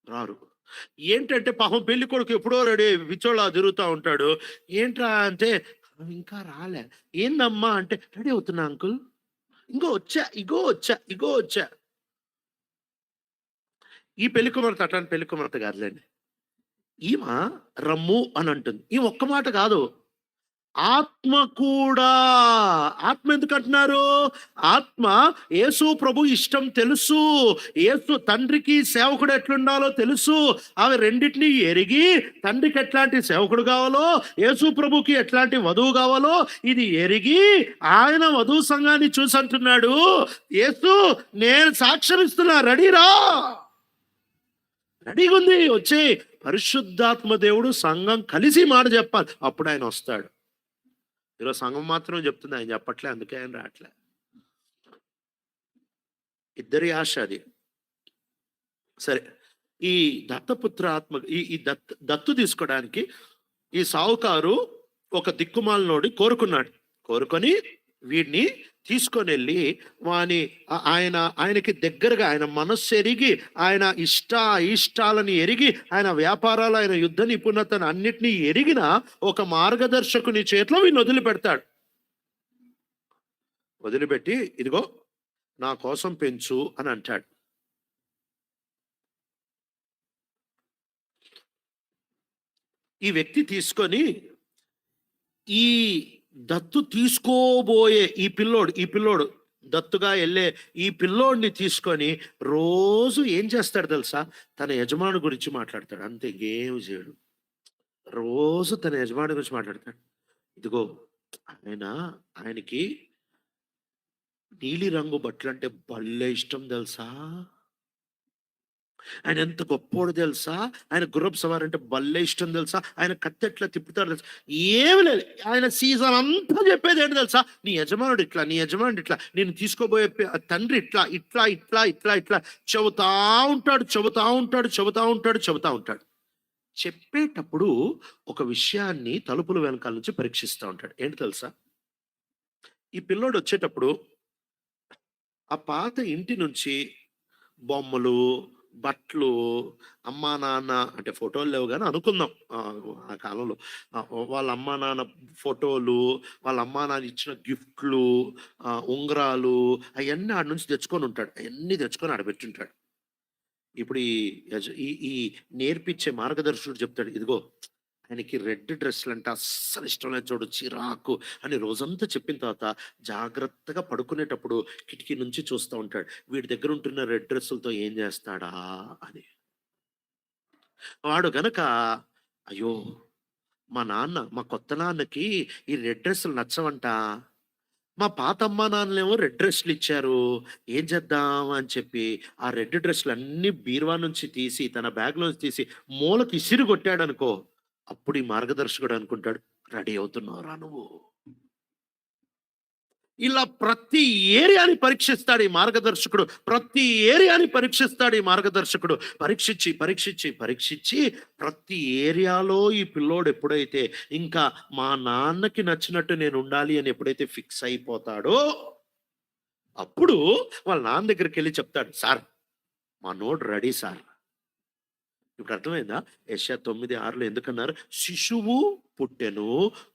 రారు. ఏంటంటే పాపం పెళ్లి కొడుకు ఎప్పుడో రెడీ విచ్చోళ్ళ తిరుగుతూ ఉంటాడు. ఏంట్రా అంటే, ఇంకా రాలే. ఏందమ్మా అంటే, రెడీ అవుతున్నా అంకుల్, ఇంకో వచ్చా, ఇగో వచ్చా, ఇగో వచ్చా. ఈ పెళ్లి కుమార్తె అట్లాంటి పెళ్లి కుమార్తె కాదులేండి. ఈమె రమ్ము అని అంటుంది. ఈ ఒక్క మాట కాదు, ఆత్మ కూడా. ఆత్మ ఎందుకు అంటున్నారు? ఆత్మ యేసు ప్రభు ఇష్టం తెలుసు, యేసు తండ్రికి సేవకుడు ఎట్లుండాలో తెలుసు. ఆమె రెండింటినీ ఎరిగి, తండ్రికి ఎట్లాంటి సేవకుడు కావాలో, యేసు ప్రభుకి ఎట్లాంటి వధువు కావాలో ఇది ఎరిగి ఆయన వధువు సంఘాన్ని చూసి అంటున్నాడు, యేసు నేను సాక్ష్యం ఇస్తున్నా, రెడీరా, రెడీగా ఉంది, వచ్చి పరిశుద్ధాత్మ దేవుడు సంఘం కలిసి మాట చెప్పాలి, అప్పుడు ఆయన వస్తాడు. ఈరోజు సంఘం మాత్రం చెప్తుంది, ఆయన చెప్పట్లే, అందుకే ఆయన రావట్లే. ఇద్దరి ఆశ అది. సరే, ఈ దత్తపుత్ర ఆత్మ ఈ దత్తు తీసుకోవడానికి ఈ సావుకారు ఒక దిక్కుమాలనోడి కోరుకొని వీడిని తీసుకొని వెళ్ళి ఆయనకి దగ్గరగా, ఆయన మనస్సు ఎరిగి, ఆయన ఇష్టాలని ఎరిగి, ఆయన వ్యాపారాలు, ఆయన యుద్ధ నిపుణతను అన్నిటినీ ఎరిగిన ఒక మార్గదర్శకుని చేతిలో వీడిని వదిలిపెడతాడు. వదిలిపెట్టి, ఇదిగో నా కోసం పెంచు అని అంటాడు. ఈ వ్యక్తి తీసుకొని ఈ దత్తు తీసుకోబోయే ఈ పిల్లోడు దత్తుగా వెళ్ళే ఈ పిల్లోడిని తీసుకొని రోజు ఏం చేస్తాడు తెలుసా? తన యజమాను గురించి మాట్లాడతాడు, అంతే, ఇంకేం చేయడు. రోజు తన యజమాని గురించి మాట్లాడతాడు. ఇదిగో ఆయనకి నీలి రంగు బట్టలంటే భలే ఇష్టం తెలుసా? ఆయన ఎంత గొప్పోడు తెలుసా? ఆయన గుర్రపు సవారి అంటే భలే ఇష్టం తెలుసా? ఆయన కత్తి ఎట్లా తిప్పుతాడో తెలుసా? ఏమి లేదు. ఆయన సీజన్ అంతా చెప్పేది ఏంటి తెలుసా? నీ యజమానుడు ఇట్లా, నీ యజమానుడు ఇట్లా, నేను తీసుకోబోయే తండ్రి ఇట్లా, ఇట్లా, ఇట్లా, ఇట్లా, ఇట్లా చెబుతా ఉంటాడు, చెబుతా ఉంటాడు, చెబుతా ఉంటాడు, చెబుతా ఉంటాడు. చెప్పేటప్పుడు ఒక విషయాన్ని తలుపుల వెనకాల నుంచి పరీక్షిస్తా ఉంటాడు. ఏంటి తెలుసా? ఈ పిల్లోడు వచ్చేటప్పుడు ఆ పాత ఇంటి నుంచి బొమ్మలు, బట్టలు, అమ్మా, నాన్న అంటే ఫోటోలు లేవు గానీ అనుకుందాం. ఆ కాలంలో వాళ్ళ అమ్మా, నాన్న ఫోటోలు, వాళ్ళ అమ్మా, నాన్న ఇచ్చిన గిఫ్ట్‌లు, ఉంగరాలు అయన్నీ ఆడ నుంచి తెచ్చుకొనుంటాడు. అయన్నీ తెచ్చుకొని ఆడ పెట్టుంటాడు. ఇప్పుడు ఈ ఈ నేర్పించే మార్గదర్శకుడు చెప్తాడు. ఇదిగో ఆయనకి రెడ్ డ్రెస్‌లంటే అస్సలు ఇష్టం లేదు చూడు, చిరాకు అని రోజంతా చెప్పిన తర్వాత జాగ్రత్తగా పడుకునేటప్పుడు కిటికీ నుంచి చూస్తా ఉంటాడు. వీడి దగ్గర ఉంటున్న రెడ్ డ్రెస్సులతో ఏం చేస్తాడా అని. వాడు గనక అయ్యో! మా కొత్త నాన్నకి ఈ రెడ్ డ్రెస్సులు నచ్చవంట. మా పాత అమ్మా నాన్నలేమో రెడ్ డ్రెస్సులిచ్చారు. ఏం చేద్దాం అని చెప్పి, ఆ రెడ్ డ్రెస్సులన్నీ బీరువా నుంచి తీసి, తన బ్యాగ్‌లోంచి తీసి మూలకి ఇసిరి కొట్టాడనుకో, అప్పుడు ఈ మార్గదర్శకుడు అనుకుంటాడు, రెడీ అవుతున్నావురా నువ్వు. ఇలా ప్రతి ఏరియాని పరీక్షిస్తాడు ఈ మార్గదర్శకుడు. ప్రతి ఏరియాని పరీక్షిస్తాడు ఈ మార్గదర్శకుడు. పరీక్షించి, పరీక్షించి, పరీక్షించి ప్రతి ఏరియాలో ఈ పిల్లోడు ఎప్పుడైతే ఇంకా మా నాన్నకి నచ్చినట్టు నేనుండాలి అని ఎప్పుడైతే ఫిక్స్ అయిపోతాడో, అప్పుడు వాళ్ళ నాన్న దగ్గరికెళ్ళి చెప్తాడు, "సార్, మనోడు రెడీ సార్." ఇప్పుడు అర్థమైందా? యెషయా 9:6లో ఎందుకన్నారు? శిశువు పుట్టెను,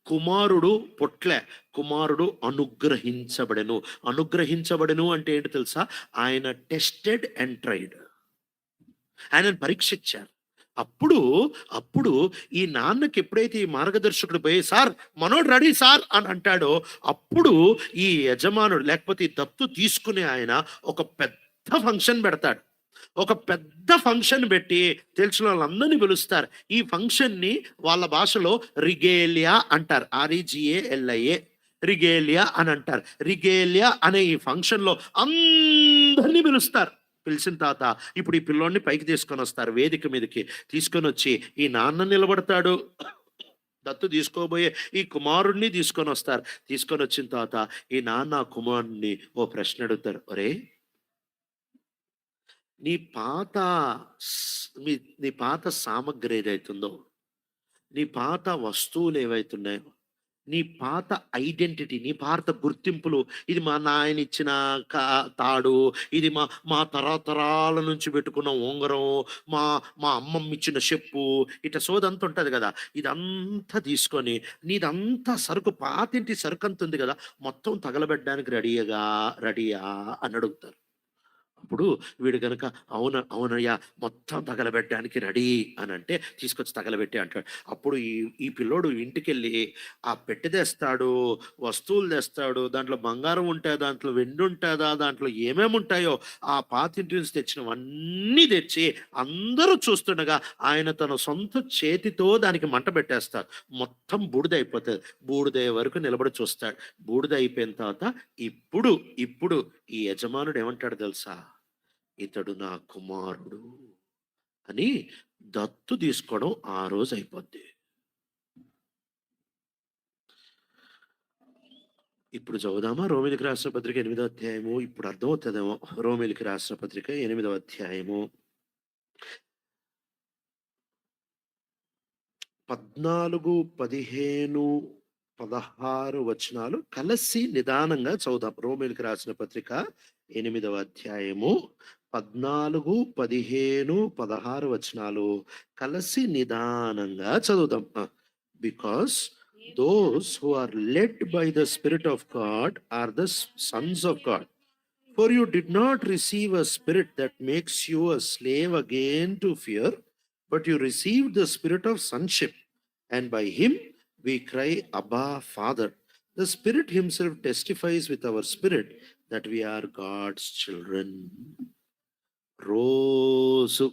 కుమారుడు పుట్లే. కుమారుడు అనుగ్రహించబడెను. అనుగ్రహించబడెను అంటే ఏంటి తెలుసా? ఆయన టెస్టెడ్ అండ్ ట్రైడ్. ఆయనను పరీక్షించారు. అప్పుడు, అప్పుడు ఈ నాన్నకి ఎప్పుడైతే ఈ మార్గదర్శకుడు పోయి, "సార్, మనోడు రెడీ సార్" అని అంటాడో, అప్పుడు ఈ యజమానుడు లేకపోతే ఈ దత్తు తీసుకునే ఆయన ఒక పెద్ద ఫంక్షన్ పెడతాడు. ఒక పెద్ద ఫంక్షన్ పెట్టి తెలిసిన వాళ్ళందరినీ పిలుస్తారు. ఈ ఫంక్షన్‌ని వాళ్ళ భాషలో రిగేలియా అంటారు. ఆర్‌ఈ-జీ-ఏ-ఎల్-ఐ-ఏ రిగేలియా అని అంటారు. రిగేలియా అనే ఈ ఫంక్షన్‌లో అందరిని పిలుస్తారు. పిలిచిన తర్వాత ఇప్పుడు ఈ పిల్లోడిని పైకి తీసుకొనొస్తారు వేదిక మీదకి. తీసుకొనొచ్చి ఈ నాన్న నిలబడతాడు. దత్తు తీసుకోబోయే ఈ కుమారుడిని తీసుకొనొస్తారు. తీసుకొనొచ్చిన తర్వాత ఈ నాన్న ఆ కుమారుడిని ఓ ప్రశ్న అడుగుతారు. "ఒరేయ్! నీ పాత స్ నీ నీ పాత సామగ్రి ఏదైతుందో, నీ పాత వస్తువులు ఏవైతున్నాయో, నీ పాత ఐడెంటిటీ, నీ పాత గుర్తింపులు, ఇది మా నాయన ఇచ్చిన కా తాడు, ఇది మా మా తరతరాల నుంచి పెట్టుకున్న ఉంగరం, మా మా అమ్మమ్మ ఇచ్చిన చెప్పు, ఇట్లా సోదంతా ఉంటది గదా! ఇదంతా తీసుకొని, నీదంతా సరుకు పాతింటి సరుకంతుంది గదా! మొత్తం తగలబెట్టడానికి రెడీయా అని అడుగుతారు. అప్పుడు వీడు గనక అవునయ్యా, మొత్తం తగలబెట్టడానికి రెడీ అని అంటే తీసుకొచ్చి తగలబెట్టి అంటాడు. అప్పుడు ఈ ఈ పిల్లోడు ఇంటికెళ్ళి ఆ పెట్టె తెస్తాడు, వస్తువులు తెస్తాడు. దాంట్లో బంగారం ఉంటదా, దాంట్లో వెండి ఉంటదా, దాంట్లో ఏమేమి ఉంటాయో ఆ పాతింటి నుంచి తెచ్చినవన్నీ తెచ్చి అందరూ చూస్తుండగా ఆయన తన సొంత చేతితో దానికి మంట పెట్టేస్తాడు. మొత్తం బూడిదైపోతది. బూడిదయ్యే వరకు నిలబడి చూస్తాడు. బూడిదయిపోయిన తర్వాత ఇప్పుడు ఇప్పుడు ఈ యజమానుడు ఏమంటాడు తెలుసా? ఇతడు నా కుమారుడు అని దత్తు తీసుకోవడం ఆ రోజు అయిపోద్ది. ఇప్పుడు చదువుదామా రోమిలికి రాసిన పత్రిక 8వ అధ్యాయము. ఇప్పుడు అర్థమవుతుందేమో. రోమిలికి రాసిన పత్రిక 8వ అధ్యాయము 14, 15, 16 వచనాలు కలిసి నిదానంగా చదువుదాం. రోమిలికి రాసిన పత్రిక 8వ అధ్యాయము 14, 15, 16 వచనాలు కలిసి నిదానంగా చదువుదాం. Because those who are led by the Spirit of God are the sons of God. For you did not receive a spirit that makes you a slave again to fear, but you received the spirit of sonship, and by him we cry, Abba, Father. The Spirit himself testifies with our spirit that we are God's children. రోజు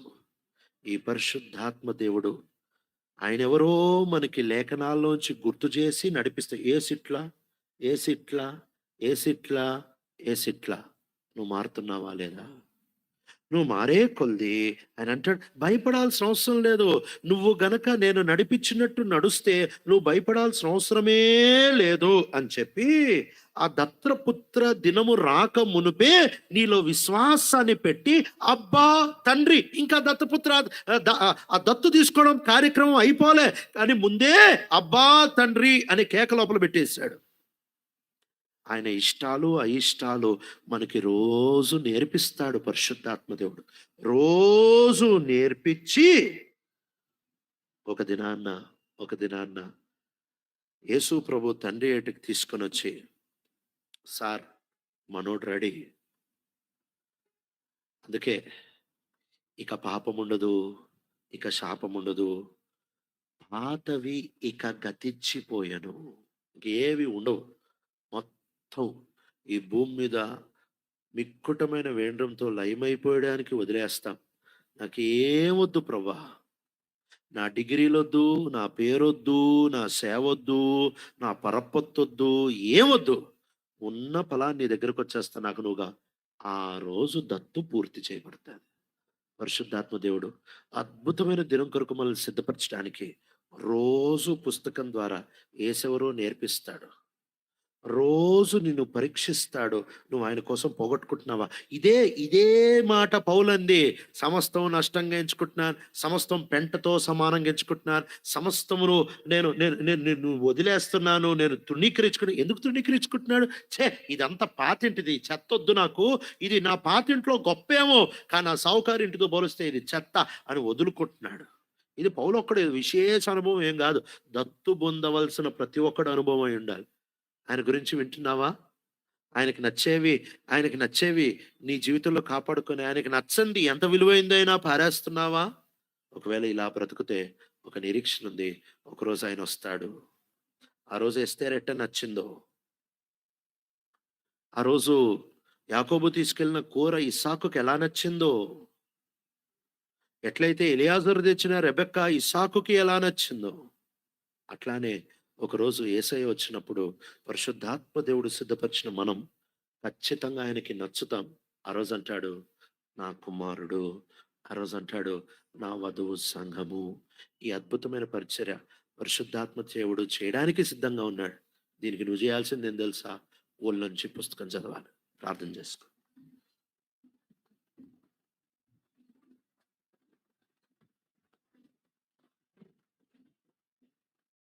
ఈ పరిశుద్ధాత్మ దేవుడు ఆయనెవరో మనకి లేఖనాల్లోంచి గుర్తు చేసి నడిపిస్తే ఏసిట్లా, ఏసిట్లా, ఏసిట్లా, ఏసిట్లా. నువ్వు మారుతున్నావా లేదా? నువ్వు మారే కొలది ఆయన అంటాడు, భయపడాల్సిన అవసరం లేదు. నువ్వు గనక నేను నడిపించినట్టు నడుస్తే నువ్వు భయపడాల్సిన అవసరమే లేదు అని చెప్పి, ఆ దత్తపుత్ర దినము రాక మునుపే నీలో విశ్వాసాన్ని పెట్టి, అబ్బా తండ్రి, ఇంకా దత్తపుత్ర ఆ దత్తు తీసుకోవడం కార్యక్రమం అయిపోలే కానీ ముందే అబ్బా తండ్రి అని కేక లోపల పెట్టేశాడు. ఆయన ఇష్టాలు అయిష్టాలు మనకి రోజు నేర్పిస్తాడు పరిశుద్ధాత్మ దేవుడు. రోజు నేర్పించి ఒక దినాన్న ఒక దినాన్న యేసు ప్రభు తండ్రి ఏటికి తీసుకొని వచ్చి, సార్ మనోడు రెడీ, అందుకే ఇక పాపం ఉండదు, ఇక శాపం ఉండదు, పాతవి ఇక గతించిపోయాను, ఇంకేవి ఉండవు, మొత్తం ఈ భూమి మీద మిక్కుటమైన వేండ్రంతో లయమైపోయడానికి వదిలేస్తాం. నాకేమొద్దు ప్రభా, నా డిగ్రీలొద్దు, నా పేరొద్దు, నా సేవొద్దు, నా పరపత్తొద్దు, ఏమొద్దు, ఉన్న ఫలాన్ని నీ దగ్గరకు వచ్చేస్తా నాకు నువ్వుగా. ఆ రోజు దత్తు పూర్తి చేయబడతాది. పరిశుద్ధాత్మ దేవుడు అద్భుతమైన దినం కొరకు మనల్ని సిద్ధపరచడానికి రోజు పుస్తకం ద్వారా ఏసెవరో నేర్పిస్తాడు. రోజు నిన్ను పరీక్షిస్తాడు. నువ్వు ఆయన కోసం పోగొట్టుకుంటున్నావా? ఇదే ఇదే మాట పౌలంది. సమస్తం నష్టంగా ఎంచుకుంటున్నాను, సమస్తం పెంటతో సమానంగా ఎంచుకుంటున్నాను, సమస్తమును నేను నేను నేను నిన్ను వదిలేస్తున్నాను, నేను తృణీకరించుకుని. ఎందుకు తృణీకరించుకుంటున్నాడు? ఛే, ఇదంతా పాతింటిది, చెత్తొద్దు నాకు, ఇది నా పాతింట్లో గొప్పేమో కానీ నా సావుకారి ఇంటితో పోలిస్తే ఇది చెత్త అని వదులుకుంటున్నాడు. ఇది పౌలు ఒక్కడే విశేష అనుభవం ఏం కాదు, దత్తు పొందవలసిన ప్రతి ఒక్కడు అనుభవం అయి ఉండాలి. ఆయన గురించి వింటున్నావా? ఆయనకి నచ్చేవి నీ జీవితంలో కాపాడుకొని, ఆయనకి నచ్చంది ఎంత విలువైందైనా పారేస్తున్నావా? ఒకవేళ ఇలా బ్రతుకుతే ఒక నిరీక్షణ ఉంది, ఒకరోజు ఆయన వస్తాడు. ఆ రోజు ఎస్తేర్ ఎట్ట నచ్చిందో, ఆ రోజు యాకోబు తీసుకెళ్ళిన కూర ఇస్సాకుకి ఎలా నచ్చిందో, ఎట్లయితే ఎలియాజరు తెచ్చిన రెబెక్కా ఇస్సాకుకి ఎలా నచ్చిందో, అట్లానే ఒకరోజు యేసయ్య వచ్చినప్పుడు పరిశుద్ధాత్మ దేవుడు సిద్ధపరిచిన మనం ఖచ్చితంగా ఆయనకి నచ్చుతాం. ఆ రోజు అంటాడు, నా కుమారుడు. ఆ రోజు అంటాడు, నా వధువు సంఘము. ఈ అద్భుతమైన పరిచర్య పరిశుద్ధాత్మ దేవుడు చేయడానికి సిద్ధంగా ఉన్నాడు. దీనికి నువ్వు చేయాల్సింది ఏం తెలుసా? ఊళ్ళ నుంచి పుస్తకం చదవాలి, ప్రార్థన చేసుకో.